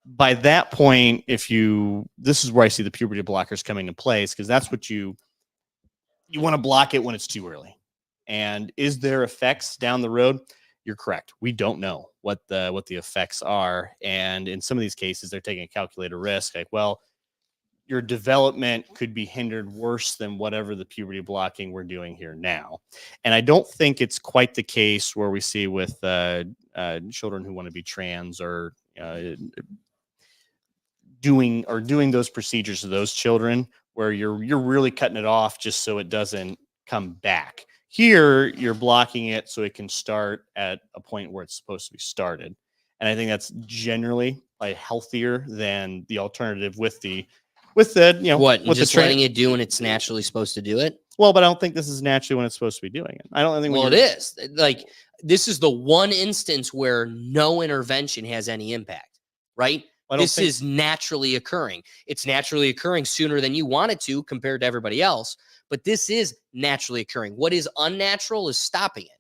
By that point, this is where I see the puberty blockers coming into place, because that's what you want to block it when it's too early. And is there effects down the road? You're correct. We don't know what the effects are. And in some of these cases, they're taking a calculated risk. Like, well, your development could be hindered worse than whatever the puberty blocking we're doing here now. And I don't think it's quite the case where we see with children who want to be trans, or doing those procedures to those children, where you're really cutting it off just so it doesn't come back. Here, you're blocking it so it can start at a point where it's supposed to be started. And I think that's generally like healthier than the alternative with the you know, What, with just the letting it do when it's naturally supposed to do it? Well, but I don't think this is naturally when it's supposed to be doing it. I don't think. Well, it is. Like, this is the one instance where no intervention has any impact, right? This is naturally occurring. It's naturally occurring sooner than you want it to compared to everybody else, but this is naturally occurring. What is unnatural is stopping it,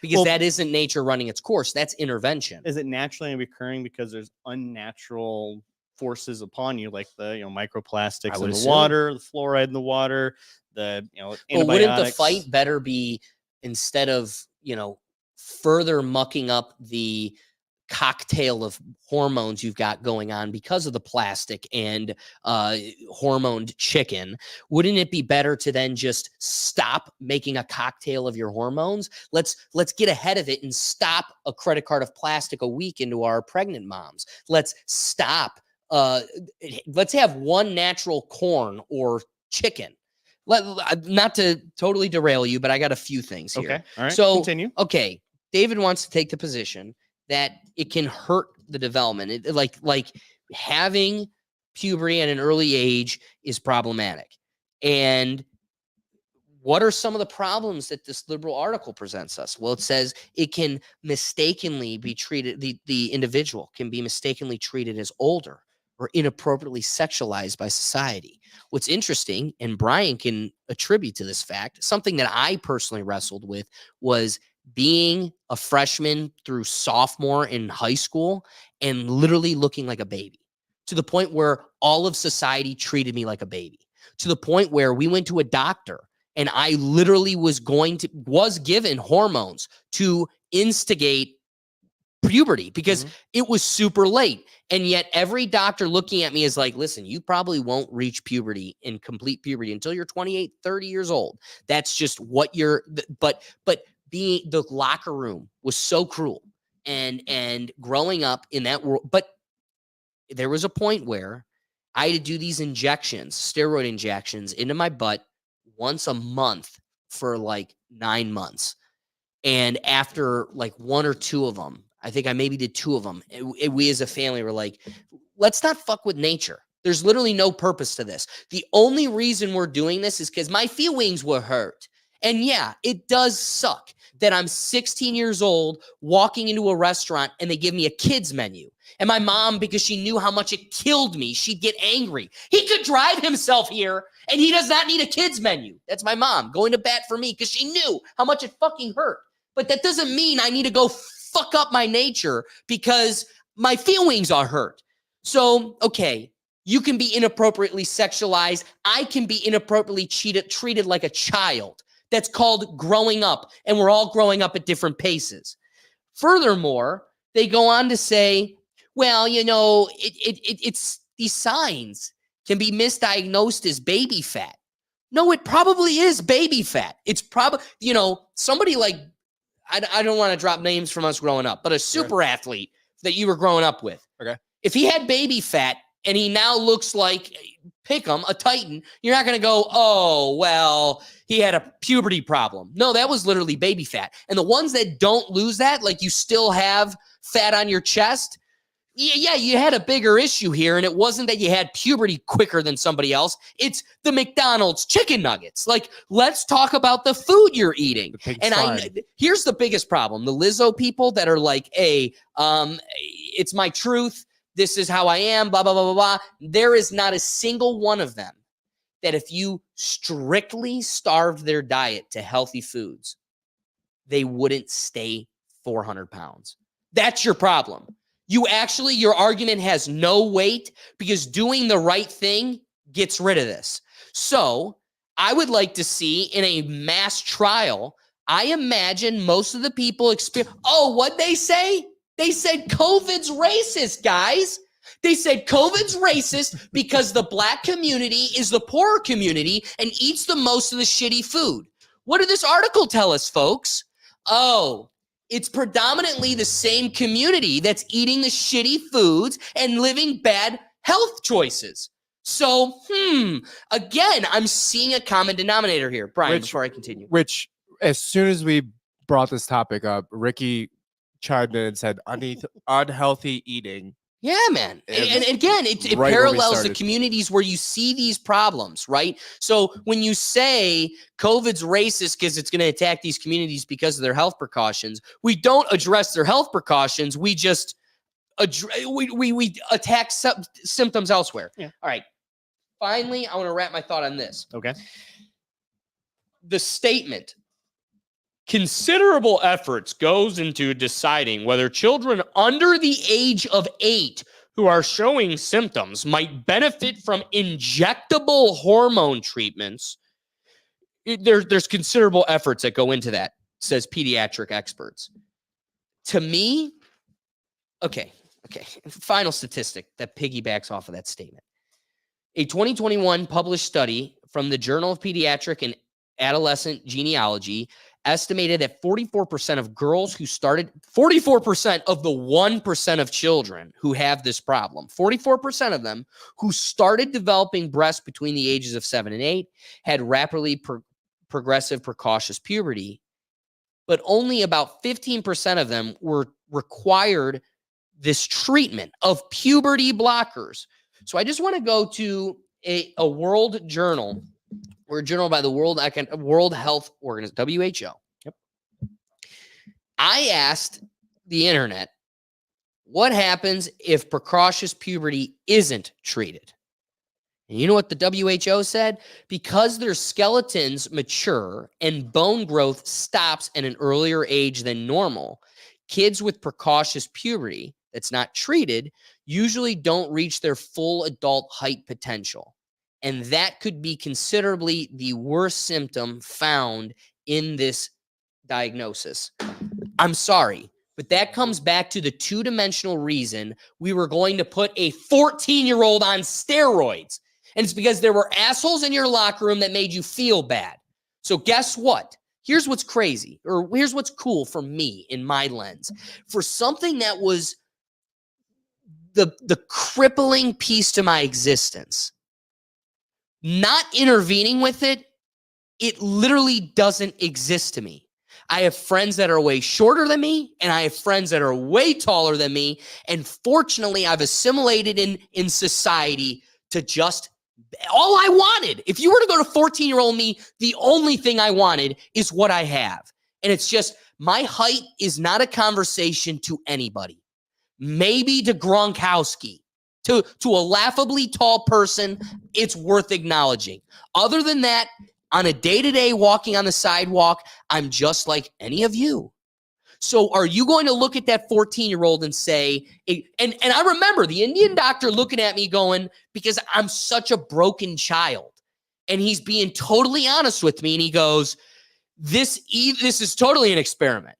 because that isn't nature running its course. That's intervention. Is it naturally occurring because there's unnatural forces upon you, like the, you know, microplastics in the water, the fluoride in the water, the, you know, antibiotics? But wouldn't the fight better be, instead of, you know, further mucking up the cocktail of hormones you've got going on because of the plastic and hormoned chicken, wouldn't it be better to then just stop making a cocktail of your hormones? Let's get ahead of it and stop a credit card of plastic a week into our pregnant moms. Let's stop. Let's have one natural corn or chicken. Not to totally derail you, but I got a few things here. Okay. All right. So continue. Okay, David wants to take the position that it can hurt the development. Like having puberty at an early age is problematic. And what are some of the problems that this liberal article presents us? Well, it says it can mistakenly be treated, the individual can be mistakenly treated as older or inappropriately sexualized by society. What's interesting, and Brian can attribute to this fact, something that I personally wrestled with was being a freshman through sophomore in high school and literally looking like a baby, to the point where all of society treated me like a baby, to the point where we went to a doctor and I literally was given hormones to instigate puberty because it was super late. And yet every doctor looking at me is like, listen, you probably won't reach puberty and complete puberty until you're 28, 30 years old. That's just what but the locker room was so cruel, and growing up in that world. But there was a point where I had to do these steroid injections into my butt once a month for like 9 months. And after like one or two of them, I think I maybe did two of them, we as a family were like, let's not fuck with nature. There's literally no purpose to this. The only reason we're doing this is because my feelings were hurt. And yeah, it does suck that I'm 16 years old walking into a restaurant and they give me a kid's menu. And my mom, because she knew how much it killed me, she'd get angry. He could drive himself here and he does not need a kid's menu. That's my mom going to bat for me because she knew how much it fucking hurt. But that doesn't mean I need to go fuck up my nature because my feelings are hurt. So, okay, you can be inappropriately sexualized. I can be inappropriately treated like a child. That's called growing up, and we're all growing up at different paces. Furthermore, they go on to say, well, you know, it's these signs can be misdiagnosed as baby fat. No, it probably is baby fat. It's probably, you know, somebody like, I don't want to drop names from us growing up, but a super athlete that you were growing up with. Okay. If he had baby fat and he now looks like, pick him, a Titan, you're not going to go, oh, well, he had a puberty problem. No, that was literally baby fat. And the ones that don't lose that, like you still have fat on your chest, yeah, you had a bigger issue here. And it wasn't that you had puberty quicker than somebody else. It's the McDonald's chicken nuggets. Like, let's talk about the food you're eating. And here's the biggest problem. The Lizzo people that are like, hey, it's my truth. This is how I am, blah, blah, blah, blah, blah. There is not a single one of them that if you strictly starved their diet to healthy foods, they wouldn't stay 400 pounds. That's your problem. Your argument has no weight because doing the right thing gets rid of this. So I would like to see in a mass trial, I imagine most of the people what'd they say? They said COVID's racist, guys. They said COVID's racist because the black community is the poorer community and eats the most of the shitty food. What did this article tell us, folks? Oh, it's predominantly the same community that's eating the shitty foods and living bad health choices. So, again, I'm seeing a common denominator here. Brian, before I continue. Which, as soon as we brought this topic up, Ricky chimed in and said, unhealthy eating. Yeah, man. And again, it right parallels the communities where you see these problems, right? So when you say COVID's racist because it's going to attack these communities because of their health precautions, we don't address their health precautions. We just we attack symptoms elsewhere. Yeah. All right. Finally, I want to wrap my thought on this. Okay. The statement, considerable efforts goes into deciding whether children under the age of 8 who are showing symptoms might benefit from injectable hormone treatments. There's considerable efforts that go into that, says pediatric experts. To me, okay. Final statistic that piggybacks off of that statement. A 2021 published study from the Journal of Pediatric and Adolescent Genealogy estimated that 44% of girls who started, 44% of the 1% of children who have this problem, 44% of them who started developing breasts between the ages of 7 and 8 had rapidly progressive precocious puberty, but only about 15% of them were required this treatment of puberty blockers. So I just want to go to a world journal. We're a journal by the World Health Organization, WHO. Yep. I asked the internet, what happens if precocious puberty isn't treated? And you know what the WHO said? Because their skeletons mature and bone growth stops at an earlier age than normal, kids with precocious puberty that's not treated usually don't reach their full adult height potential. And that could be considerably the worst symptom found in this diagnosis. I'm sorry, but that comes back to the two-dimensional reason we were going to put a 14-year-old on steroids. And it's because there were assholes in your locker room that made you feel bad. So guess what? Here's what's crazy, or here's what's cool for me in my lens. For something that was the crippling piece to my existence, not intervening with it, it literally doesn't exist to me. I have friends that are way shorter than me, and I have friends that are way taller than me. And fortunately, I've assimilated in society to just all I wanted. If you were to go to 14-year-old me, the only thing I wanted is what I have. And it's just my height is not a conversation to anybody. Maybe to Gronkowski. To a laughably tall person, it's worth acknowledging. Other than that, on a day-to-day walking on the sidewalk, I'm just like any of you. So are you going to look at that 14-year-old and say, and I remember the Indian doctor looking at me going, because I'm such a broken child. And he's being totally honest with me. And he goes, this is totally an experiment.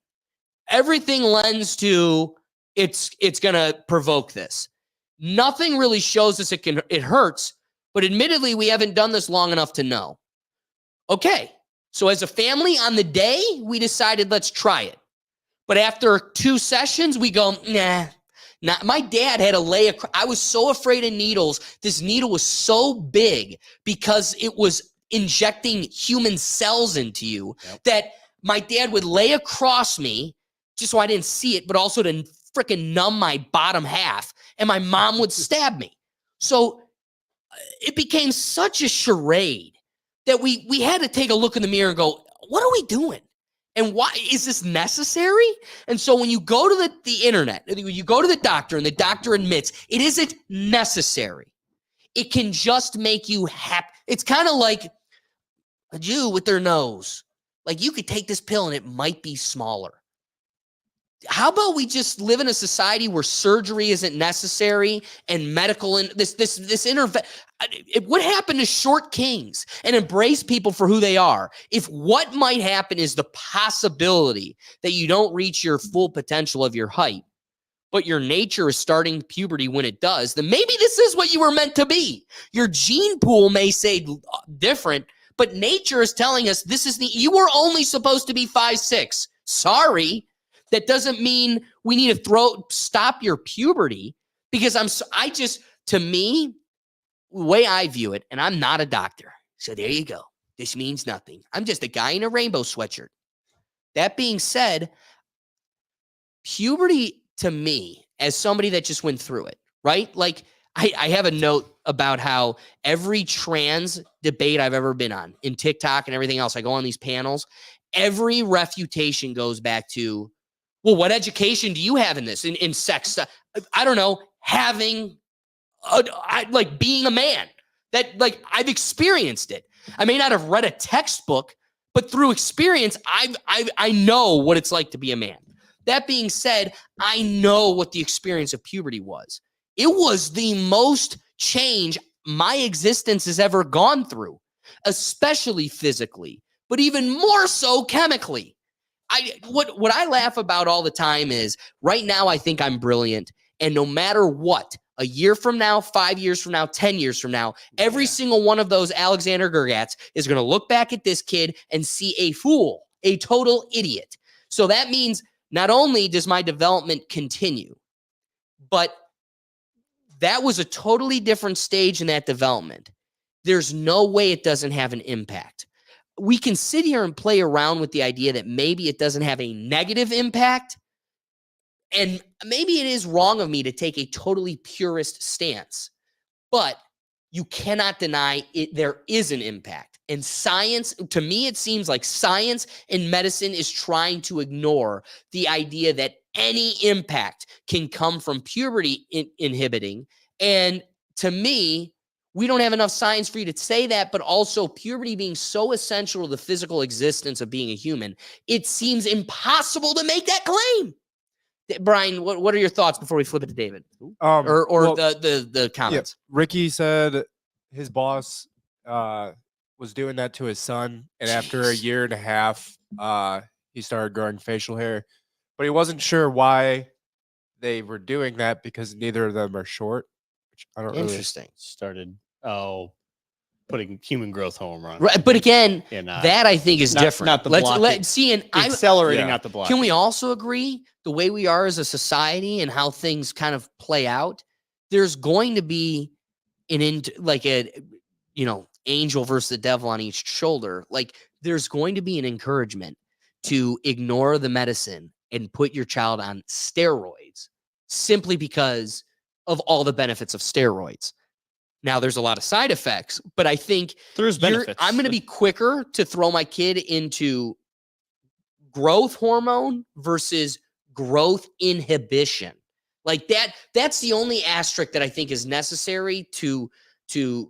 Everything lends to it's going to provoke this. Nothing really shows us it hurts, but admittedly, we haven't done this long enough to know. Okay, so as a family on the day, we decided let's try it. But after 2 sessions, we go, nah. My dad had to lay I was so afraid of needles. This needle was so big because it was injecting human cells into you that my dad would lay across me just so I didn't see it, but also to freaking numb my bottom half, and my mom would stab me. So it became such a charade that we had to take a look in the mirror and go, what are we doing? And why is this necessary? And so when you go to the internet, you go to the doctor and the doctor admits it isn't necessary. It can just make you happy. It's kind of like a Jew with their nose. Like, you could take this pill and it might be smaller. How about we just live in a society where surgery isn't necessary and medical and this intervention? What happened to short kings and embrace people for who they are? If what might happen is the possibility that you don't reach your full potential of your height, but your nature is starting puberty when it does, then maybe this is what you were meant to be. Your gene pool may say different, but nature is telling us you were only supposed to be 5'6". Sorry. That doesn't mean we need to stop your puberty, because to me, the way I view it, and I'm not a doctor, so there you go. This means nothing. I'm just a guy in a rainbow sweatshirt. That being said, puberty to me, as somebody that just went through it, right? Like, I have a note about how every trans debate I've ever been on in TikTok and everything else, I go on these panels, every refutation goes back to, well, what education do you have in this, in sex stuff? I don't know, like being a man. That, like, I've experienced it. I may not have read a textbook, but through experience, I know what it's like to be a man. That being said, I know what the experience of puberty was. It was the most change my existence has ever gone through, especially physically, but even more so chemically. What I laugh about all the time is, right now I think I'm brilliant, and no matter what, a year from now, 5 years from now, 10 years from now, every single one of those Alexander Gergats is going to look back at this kid and see a fool, a total idiot. So that means not only does my development continue, but that was a totally different stage in that development. There's no way it doesn't have an impact. We can sit here and play around with the idea that maybe it doesn't have a negative impact. And maybe it is wrong of me to take a totally purist stance, but you cannot deny it. There is an impact. And science, to me, it seems like science and medicine is trying to ignore the idea that any impact can come from puberty inhibiting. And to me, we don't have enough science for you to say that, but also puberty being so essential to the physical existence of being a human, it seems impossible to make that claim. Brian, what are your thoughts before we flip it to David? The comments? Yeah, Ricky said his boss was doing that to his son, and after a year and a half, he started growing facial hair, but he wasn't sure why they were doing that because neither of them are short. Which I don't Interesting. Started putting human growth hormone. Right, but again, that I think is different. Not the blocking. Let's see, and accelerating, not the blocking. Can we also agree the way we are as a society and how things kind of play out? There's going to be angel versus the devil on each shoulder. Like, there's going to be an encouragement to ignore the medicine and put your child on steroids simply because of all the benefits of steroids. Now, there's a lot of side effects, but I think There's benefits. I'm going to be quicker to throw my kid into growth hormone versus growth inhibition. Like that's the only asterisk that I think is necessary to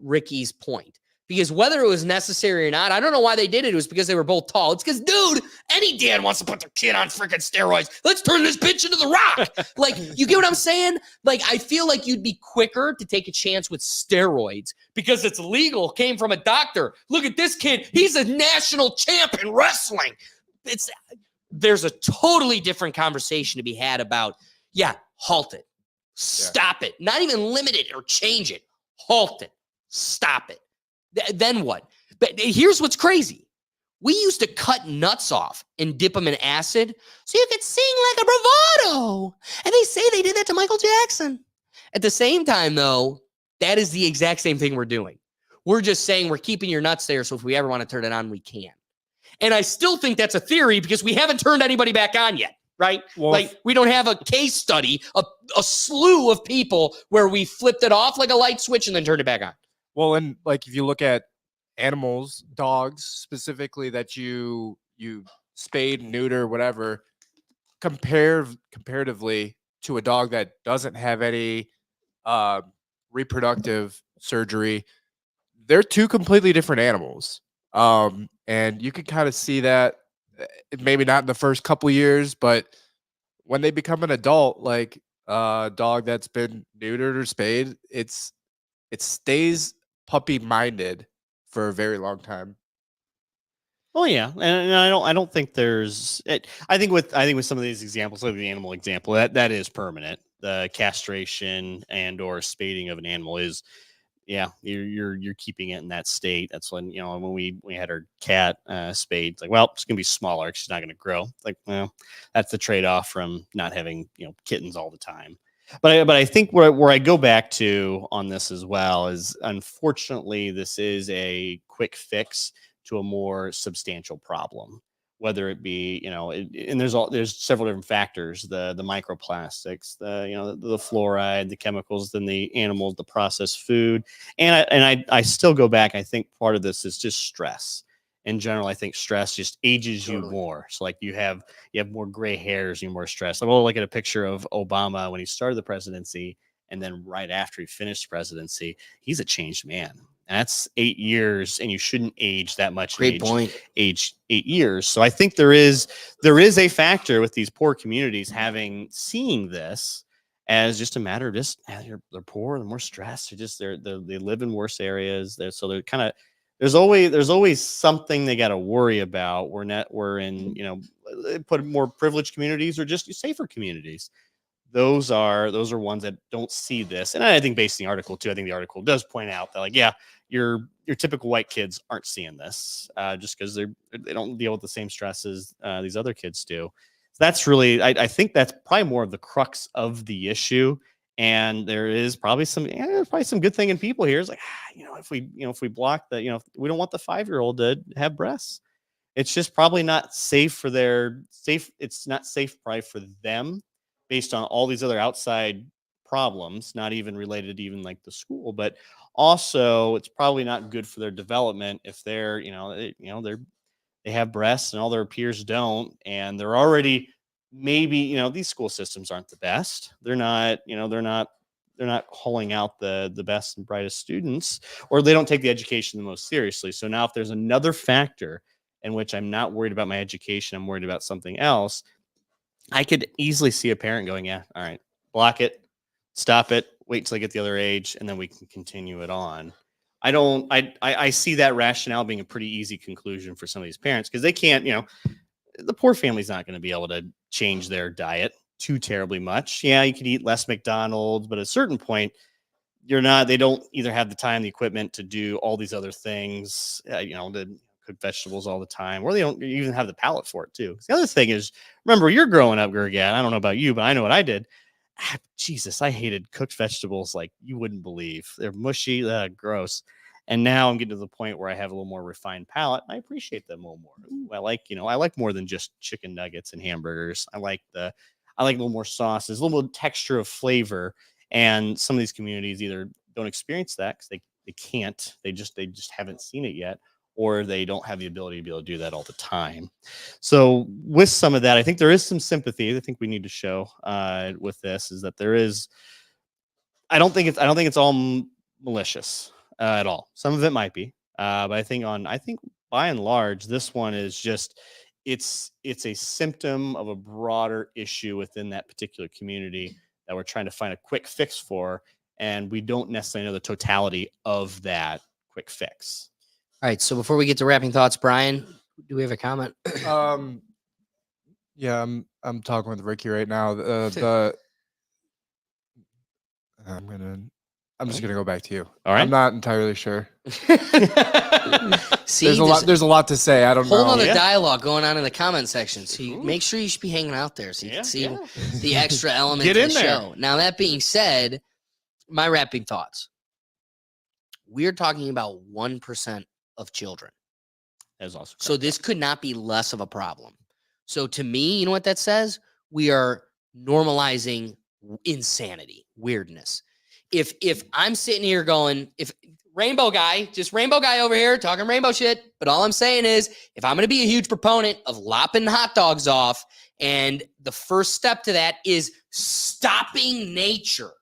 Ricky's point. Because whether it was necessary or not, I don't know why they did it. It was because they were both tall. It's because, dude, any dad wants to put their kid on freaking steroids. Let's turn this bitch into the Rock. Like, you get what I'm saying? Like, I feel like you'd be quicker to take a chance with steroids because it's legal, came from a doctor. Look at this kid. He's a national champ in wrestling. There's a totally different conversation to be had about, halt it. Stop it. Not even limit it or change it. Halt it. Stop it. Then what? But here's what's crazy. We used to cut nuts off and dip them in acid so you could sing like a bravado. And they say they did that to Michael Jackson. At the same time, though, that is the exact same thing we're doing. We're just saying we're keeping your nuts there, so if we ever want to turn it on, we can. And I still think that's a theory because we haven't turned anybody back on yet, right? Well, like, we don't have a case study, a slew of people where we flipped it off like a light switch and then turned it back on. Well, and like if you look at animals, dogs specifically that you spade, neuter, whatever, comparatively to a dog that doesn't have any reproductive surgery, they're two completely different animals. And you can kind of see that maybe not in the first couple years, but when they become an adult, like a dog that's been neutered or spayed, it stays puppy minded for a very long time. Oh yeah, and I don't think there's. I think with some of these examples, like the animal example, that is permanent. The castration and or spading of an animal is, you're keeping it in that state. That's when when we had our cat spayed. It's like, well, it's gonna be smaller. She's not gonna grow. Like, well, that's the trade off from not having kittens all the time. But I think where I go back to on this as well is, unfortunately, this is a quick fix to a more substantial problem. Whether it be and there's several different factors: the microplastics, the fluoride, the chemicals, then the animals, the processed food, and I still go back. I think part of this is just stress. In general, I think stress just ages you more. So like you have more gray hairs, you're more stressed. Like, we'll look at a picture of Obama when he started the presidency, and then right after he finished presidency, he's a changed man. And that's 8 years, and you shouldn't age that much. Great point. Age 8 years. So I think there is a factor with these poor communities seeing this as just a matter of they're poor, they're more stressed, they live in worse areas. They're kind of. There's always something they got to worry about. We're in put more privileged communities or just safer communities. Those are ones that don't see this. And I think based on the article too, I think the article does point out that, like, your typical white kids aren't seeing this just because they don't deal with the same stresses these other kids do. So that's really, I think that's probably more of the crux of the issue. And there is probably some good thing in people here. It's like, if we block the, we don't want the 5-year-old to have breasts. It's just probably not safe for it's not safe probably for them based on all these other outside problems, not even related to even like the school, but also it's probably not good for their development if they're, they have breasts and all their peers don't, and they're already maybe these school systems aren't the best. They're not hauling out the best and brightest students, or they don't take the education the most seriously. So now if there's another factor in which I'm not worried about my education, I'm worried about something else, I could easily see a parent going, all right, block it, stop it, wait till I get the other age, and then we can continue it on. I see that rationale being a pretty easy conclusion for some of these parents, because they can't, the poor family's not going to be able to change their diet too terribly much. Yeah, you could eat less McDonald's, but at a certain point, they don't either have the time, the equipment to do all these other things, to cook vegetables all the time, or they don't even have the palate for it too. The other thing is, remember, you're growing up, Gergat, I don't know about you, but I know what I did. Jesus, I hated cooked vegetables like you wouldn't believe. They're mushy, gross. And now I'm getting to the point where I have a little more refined palate. I appreciate them a little more. Ooh, I like more than just chicken nuggets and hamburgers. I like a little more sauces, a little more texture of flavor. And some of these communities either don't experience that because they can't. They just haven't seen it yet, or they don't have the ability to be able to do that all the time. So with some of that, I think there is some sympathy. I think we need to show with this is that there is. I don't think it's all malicious at all. Some of it might be, but I think by and large, this one is just it's a symptom of a broader issue within that particular community that we're trying to find a quick fix for, and we don't necessarily know the totality of that quick fix. All right. So before we get to wrapping thoughts, Brian, do we have a comment? Yeah, I'm talking with Ricky right now. I'm just gonna go back to you. All right. I'm not entirely sure. See, there's a lot to say. I don't know. Whole other dialogue going on in the comment section. So make sure you should be hanging out there so you can see the extra element Get of in the there. show. Now, that being said, my wrapping thoughts. We're talking about 1% of children. That is also So this could not be less of a problem. So to me, you know what that says? We are normalizing insanity, weirdness. If I'm sitting here going, if rainbow guy over here talking rainbow shit, but all I'm saying is if I'm going to be a huge proponent of lopping hot dogs off, and the first step to that is stopping nature.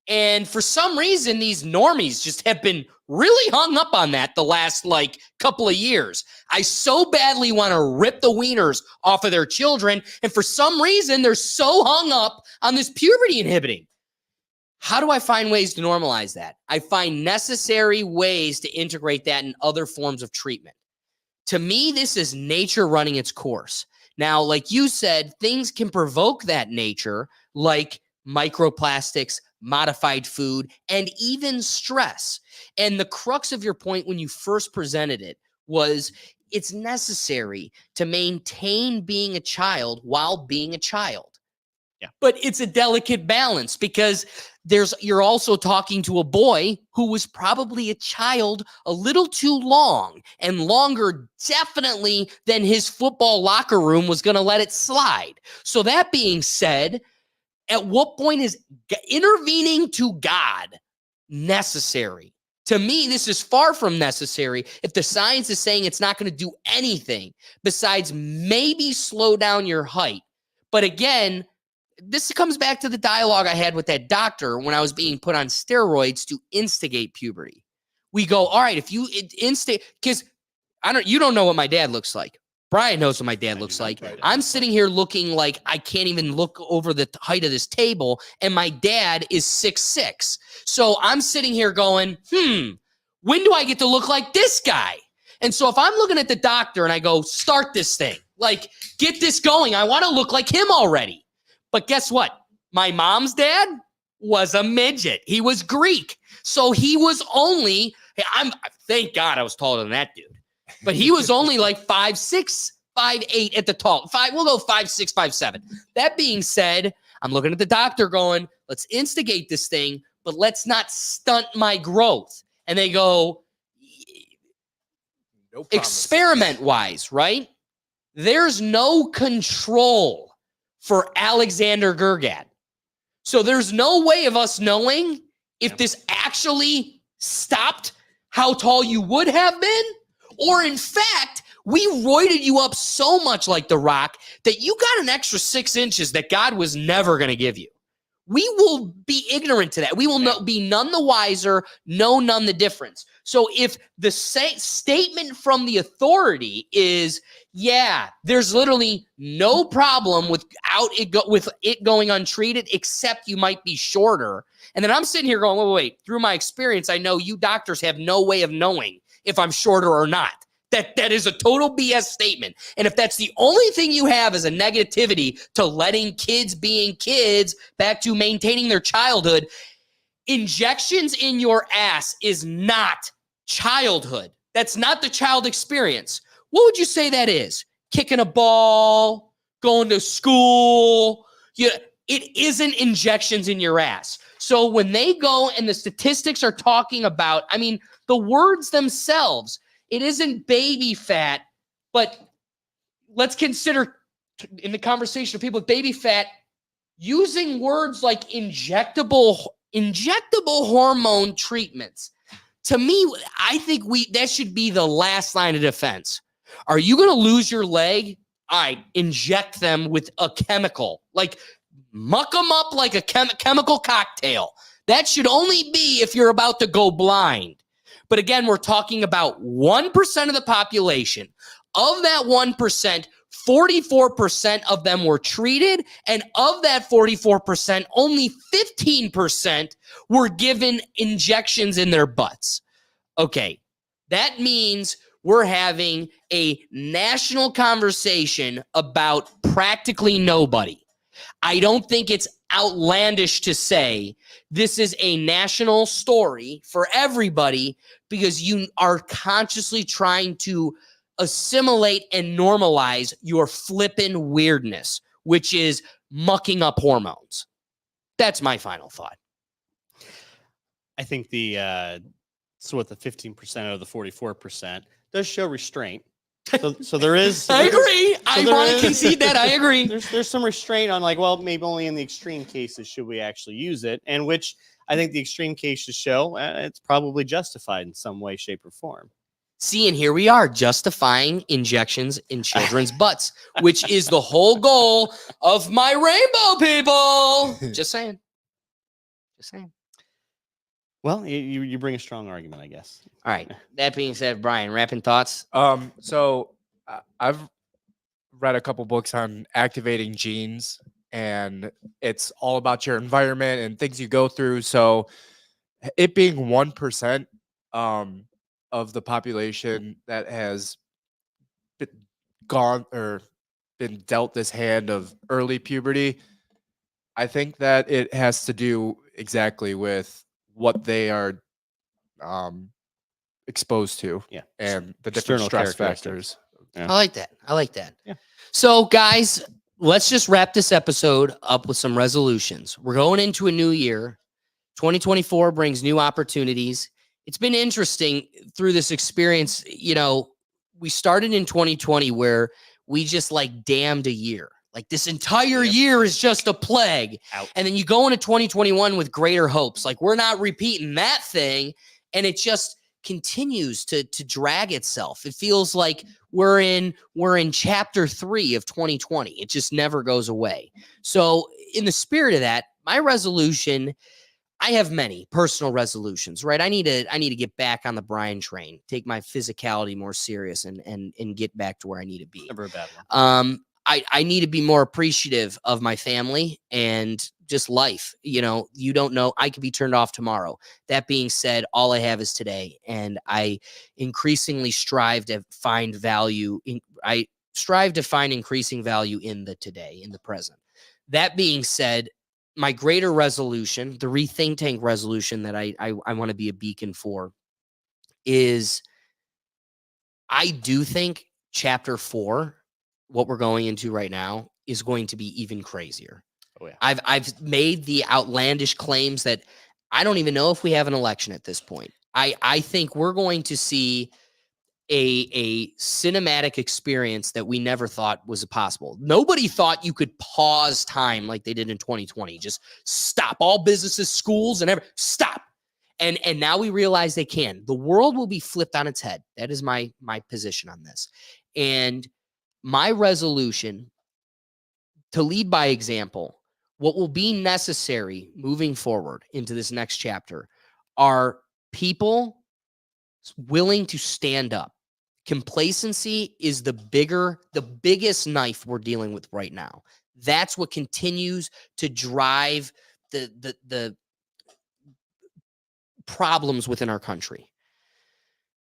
And for some reason, these normies just have been really hung up on that the last couple of years. I so badly want to rip the wieners off of their children. And for some reason, they're so hung up on this puberty inhibiting. How do I find ways to normalize that? I find necessary ways to integrate that in other forms of treatment. To me, this is nature running its course. Now, like you said, things can provoke that nature, like microplastics, modified food, and even stress. And the crux of your point when you first presented it was it's necessary to maintain being a child while being a child. Yeah. But it's a delicate balance because you're also talking to a boy who was probably a child a little too long, and longer definitely than his football locker room was going to let it slide. So that being said, at what point is intervening to God necessary? To me, this is far from necessary if the science is saying it's not going to do anything besides maybe slow down your height. But again, this comes back to the dialogue I had with that doctor when I was being put on steroids to instigate puberty. We go, all right, if you instigate, because you don't know what my dad looks like. Brian knows what my dad looks like. I'm sitting here looking like I can't even look over the height of this table, and my dad is 6'6". So I'm sitting here going, when do I get to look like this guy? And so if I'm looking at the doctor and I go, start this thing, get this going, I want to look like him already. But guess what? My mom's dad was a midget. He was Greek. So he was only, thank God I was taller than that dude. But he was only 5'6", 5'8" at the tall. We'll go 5'6", 5'7". That being said, I'm looking at the doctor going, let's instigate this thing, but let's not stunt my growth. And they go, No promise. experiment-wise, right? There's no control for Alexander Gergat. So there's no way of us knowing if this actually stopped how tall you would have been, or in fact, we roided you up so much like The Rock that you got an extra 6 inches that God was never going to give you. We will be ignorant to that. We will be none the wiser, know none the difference. So if the statement from the authority is, there's literally no problem with it going untreated, except you might be shorter. And then I'm sitting here going, wait, through my experience, I know you doctors have no way of knowing if I'm shorter or not. That is a total BS statement. And if that's the only thing you have is a negativity to letting kids being kids back to maintaining their childhood, injections in your ass is not childhood. That's not the child experience. What would you say that is? Kicking a ball, going to school. It isn't injections in your ass. So when they go and the statistics are talking about, I mean, the words themselves, it isn't baby fat, but let's consider in the conversation of people with baby fat, using words like injectable hormone treatments. To me, I think that should be the last line of defense. Are you going to lose your leg? All right, inject them with a chemical, like muck them up like a chemical cocktail. That should only be if you're about to go blind. But again, we're talking about 1% of the population. Of that 1%, 44% of them were treated. And of that 44%, only 15% were given injections in their butts. Okay, that means we're having a national conversation about practically nobody. I don't think it's outlandish to say this is a national story for everybody because you are consciously trying to assimilate and normalize your flippin' weirdness, which is mucking up hormones. That's my final thought. I think the 15% of the 44% does show restraint. So there is. I agree. I want to concede that. I agree. There's some restraint on, like, well, maybe only in the extreme cases should we actually use it, and which I think the extreme cases show it's probably justified in some way, shape, or form. See, and here we are justifying injections in children's butts, which is the whole goal of my rainbow people. Just saying. Just saying. Well, you bring a strong argument, I guess. All right. That being said, Brian, wrapping thoughts. So I've read a couple books on activating genes, and it's all about your environment and things you go through. So it being 1% of the population that has been dealt this hand of early puberty, I think that it has to do exactly with what they are exposed to, and the different stress factors. Yeah. I like that. Yeah. So, guys, let's just wrap this episode up with some resolutions. We're going into a new year. 2024 brings new opportunities. It's been interesting through this experience. You know, we started in 2020 where we just like damned a year. Like this entire year is just a plague. Out. And then you go into 2021 with greater hopes. Like we're not repeating that thing. And it just continues to drag itself. It feels like we're in chapter 3 of 2020. It just never goes away. So in the spirit of that, my resolution, I have many personal resolutions, right? I need to get back on the Brian train, take my physicality more serious and get back to where I need to be. Never a bad one. I need to be more appreciative of my family and just life. You know, you don't know, I could be turned off tomorrow. That being said, all I have is today. And I increasingly strive to find value. I strive to find increasing value in the today, in the present. That being said, my greater resolution, the Rethink Tank resolution that I want to be a beacon for is I do think chapter 4, what we're going into right now, is going to be even crazier. Oh yeah. I've made the outlandish claims that I don't even know if we have an election at this point. I think we're going to see a cinematic experience that we never thought was possible. Nobody thought you could pause time like they did in 2020. Just stop all businesses, schools, and stop. And now we realize they can. The world will be flipped on its head. That is my position on this. And my resolution to lead by example. What will be necessary moving forward into this next chapter are people willing to stand up. Complacency is the biggest knife we're dealing with right now. That's what continues to drive the problems within our country.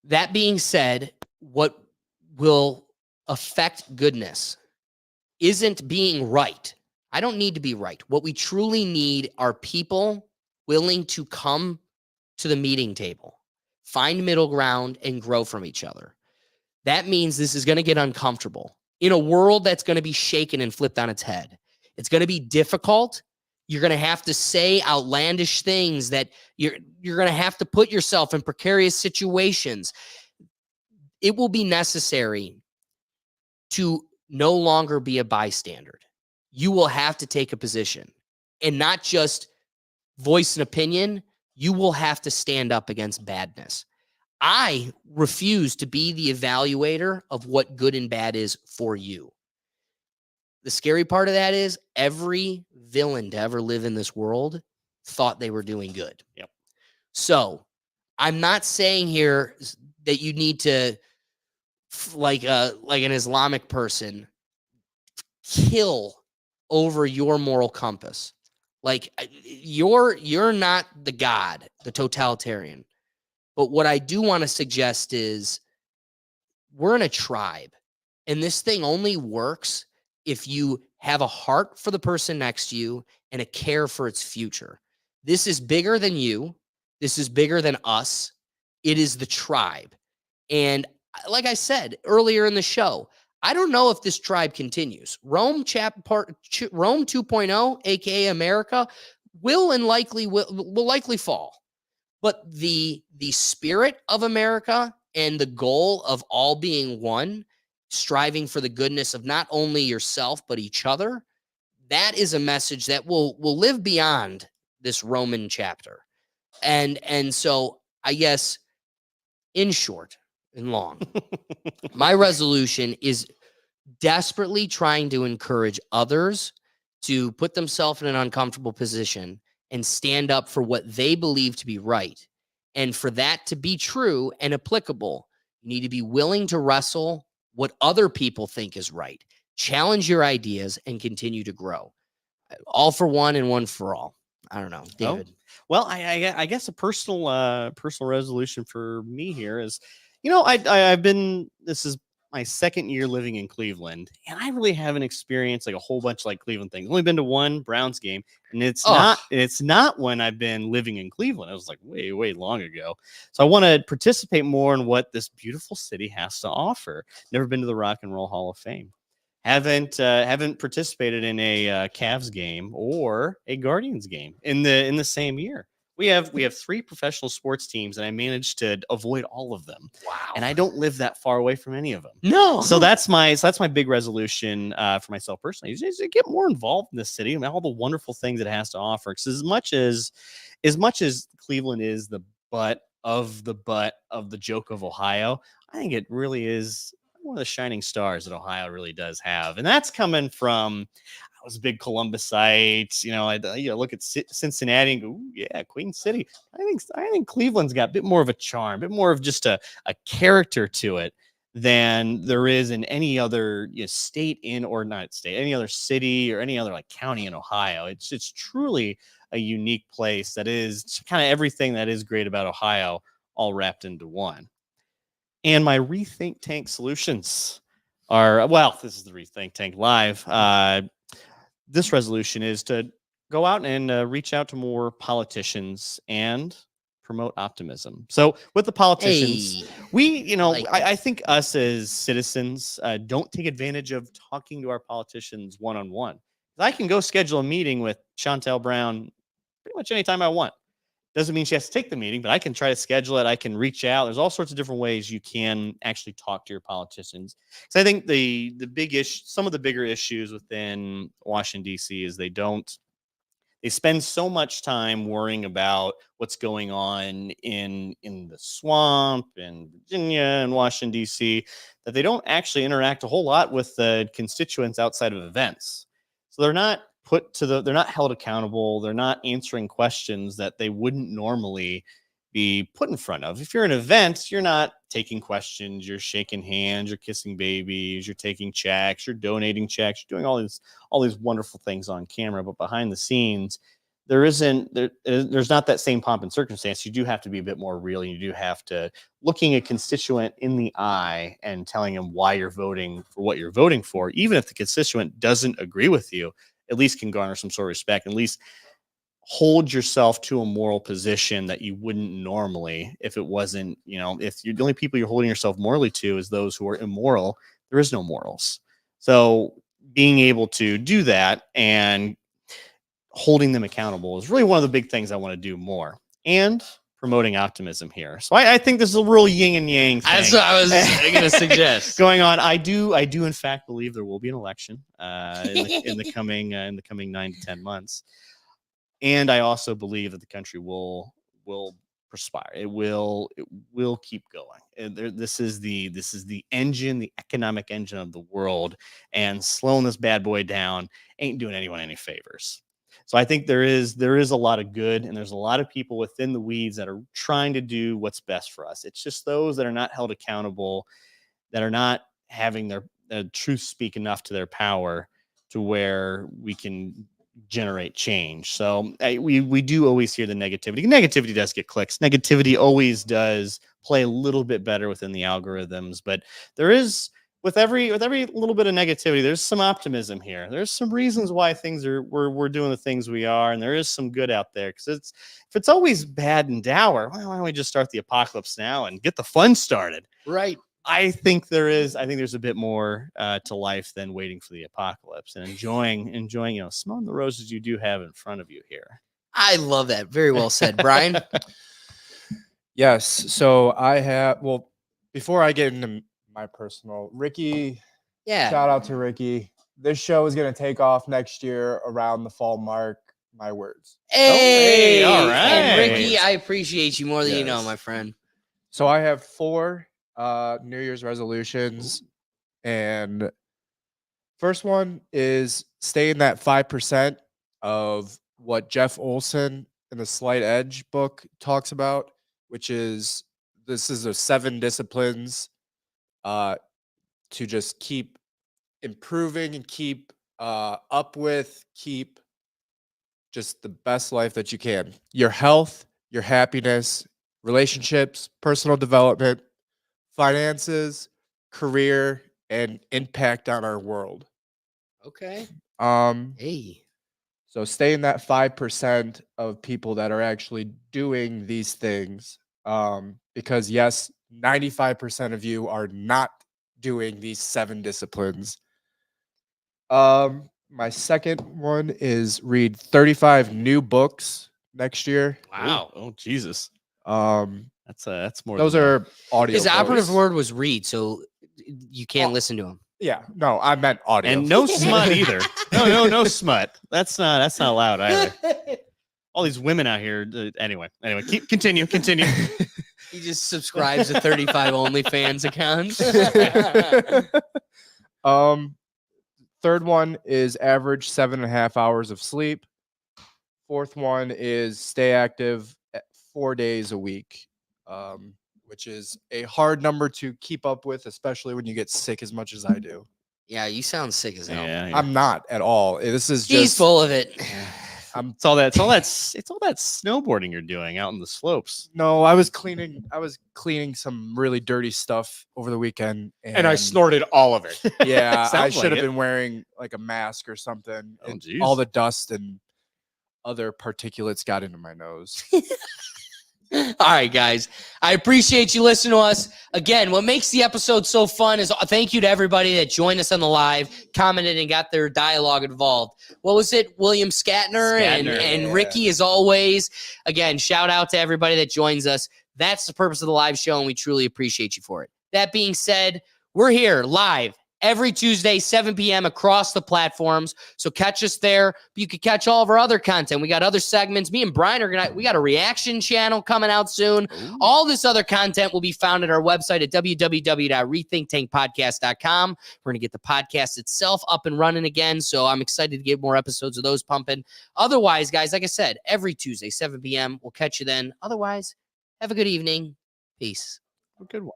That being said, what will affect goodness isn't being right. I don't need to be right. What we truly need are people willing to come to the meeting table, find middle ground, and grow from each other. That means this is going to get uncomfortable in a world that's going to be shaken and flipped on its head. It's going to be difficult. You're going to have to say outlandish things that you're going to have to put yourself in precarious situations. It will be necessary to no longer be a bystander. You will have to take a position and not just voice an opinion. You will have to stand up against badness. I refuse to be the evaluator of what good and bad is for you. The scary part of that is every villain to ever live in this world thought they were doing good. Yep. So I'm not saying here that you need to, like an Islamic person, kill over your moral compass. Like you're not the God, the totalitarian. But what I do want to suggest is we're in a tribe, and this thing only works if you have a heart for the person next to you and a care for its future. This is bigger than you. This is bigger than us. It is the tribe. And like I said earlier in the show, I don't know if this tribe continues. Rome 2.0, aka America, will likely fall. But the spirit of America and the goal of all being one, striving for the goodness of not only yourself but each other, that is a message that will live beyond this Roman chapter. And so I guess, in short and long, my resolution is desperately trying to encourage others to put themselves in an uncomfortable position and stand up for what they believe to be right. And for that to be true and applicable, you need to be willing to wrestle what other people think is right, challenge your ideas, and continue to grow. All for one and one for all. I don't know, David. Well, I guess a personal resolution for me here is, I've been, this is my second year living in Cleveland, and I really haven't experienced like a whole bunch of like Cleveland things. I've only been to one Browns game, and it's not when I've been living in Cleveland. It was like way long ago. So I want to participate more in what this beautiful city has to offer. Never been to the Rock and Roll Hall of Fame. Haven't participated in a Cavs game or a Guardians game in the same year. We have 3 professional sports teams, and I managed to avoid all of them. Wow. And I don't live that far away from any of them. No. So that's my big resolution for myself personally, is to get more involved in this city and all the wonderful things it has to offer. Because as much as Cleveland is the butt of the joke of Ohio, I think it really is one of the shining stars that Ohio really does have. And that's coming from, I was a big Columbusite, I look at Cincinnati and go, ooh, yeah, Queen City. I think Cleveland's got a bit more of a charm, a bit more of just a character to it than there is in any other state any other city or any other like county in Ohio. It's truly a unique place that is kind of everything that is great about Ohio all wrapped into one. And my Rethink Tank solutions are, this is the Rethink Tank Live. This resolution is to go out and reach out to more politicians and promote optimism. So with the politicians, I think us as citizens don't take advantage of talking to our politicians one-on-one. I can go schedule a meeting with Chantel Brown pretty much anytime I want. Doesn't mean she has to take the meeting, but I can try to schedule it. I can reach out. There's all sorts of different ways you can actually talk to your politicians. So I think the big issue, some of the bigger issues within Washington, D.C. is they spend so much time worrying about what's going on in the swamp in Virginia and Washington, D.C., that they don't actually interact a whole lot with the constituents outside of events. So they're not they're not held accountable. They're not answering questions that they wouldn't normally be put in front of. If you're in an event, you're not taking questions, you're shaking hands, you're kissing babies, you're taking checks, you're donating checks, you're doing all these wonderful things on camera. But behind the scenes, there's not that same pomp and circumstance. You do have to be a bit more real. You do have to looking a constituent in the eye and telling him why you're voting for what you're voting for, even if the constituent doesn't agree with you, at least can garner some sort of respect, at least hold yourself to a moral position that you wouldn't normally if it wasn't, if you're the only people you're holding yourself morally to is those who are immoral, there is no morals. So being able to do that and holding them accountable is really one of the big things I want to do more, and promoting optimism here. So I think this is a real yin and yang thing. That's what I was going to suggest. Going on. I do in fact believe there will be an election in the coming 9 to 10 months, and I also believe that the country will perspire. It will keep going. And this is the engine, the economic engine of the world, and slowing this bad boy down ain't doing anyone any favors. So I think there is a lot of good, and there's a lot of people within the weeds that are trying to do what's best for us. It's just those that are not held accountable, that are not having their truth speak enough to their power to where we can generate change. So we do always hear the negativity. Negativity does get clicks. Negativity always does play a little bit better within the algorithms, but there is, with every little bit of negativity, there's some optimism here. There's some reasons why we're doing the things we are, and there is some good out there. Because if it's always bad and dour, why don't we just start the apocalypse now and get the fun started? Right. I think there's a bit more to life than waiting for the apocalypse, and enjoying, smelling the roses you do have in front of you here. I love that. Very well said, Brian. Yes. So before I get into my personal, Ricky, Yeah. shout out to Ricky. This show is going to take off next year around the fall mark. My words. Hey, all And right. Ricky, I appreciate you more than you know, Yes. my friend. So I have 4 New Year's resolutions, and first one is stay in that 5% of what Jeff Olson in the Slight Edge book talks about, which is this is the 7 disciplines to just keep improving and keep up with, keep just the best life that you can. Your health, your happiness, relationships, personal development, finances, career, and impact on our world. Okay. Um, Hey. so stay in that 5% of people that are actually doing these things. Because yes, 95% of you are not doing these 7 disciplines. My second one is read 35 new books next year. Wow. Oh Jesus. Um, That's more. those than are audio. His operative books. word was read, so you can't Oh. listen to him. Yeah, no, I meant audio. and no smut either. No smut. That's not allowed either. All these women out here. Anyway, continue. He just subscribes to 35 OnlyFans accounts. Third one is average 7.5 hours of sleep. Fourth one is stay active 4 days a week, which is a hard number to keep up with, especially when you get sick as much as I do. Yeah, you sound sick as hell. Yeah. I'm not at all. This is He's just full of it. It's all that snowboarding you're doing out in the slopes. no. I was cleaning some really dirty stuff over the weekend, And I snorted all of it. Yeah, I Sounds should like have it. been wearing like a mask or something. Oh, and geez. all the dust and other particulates got into my nose. All right, guys. I appreciate you listening to us. Again, what makes the episode so fun is thank you to everybody that joined us on the live, commented, and got their dialogue involved. What was it? William Scatner and Yeah. Ricky, as always. Again, shout out to everybody that joins us. That's the purpose of the live show, and we truly appreciate you for it. That being said, we're here live every Tuesday, 7 p.m. across the platforms. So catch us there. You can catch all of our other content. We got other segments. Me and Brian we got a reaction channel coming out soon. Ooh. All this other content will be found at our website at www.rethinktankpodcast.com. We're going to get the podcast itself up and running again. So I'm excited to get more episodes of those pumping. Otherwise, guys, like I said, every Tuesday, 7 p.m. We'll catch you then. Otherwise, have a good evening. Peace. A good one.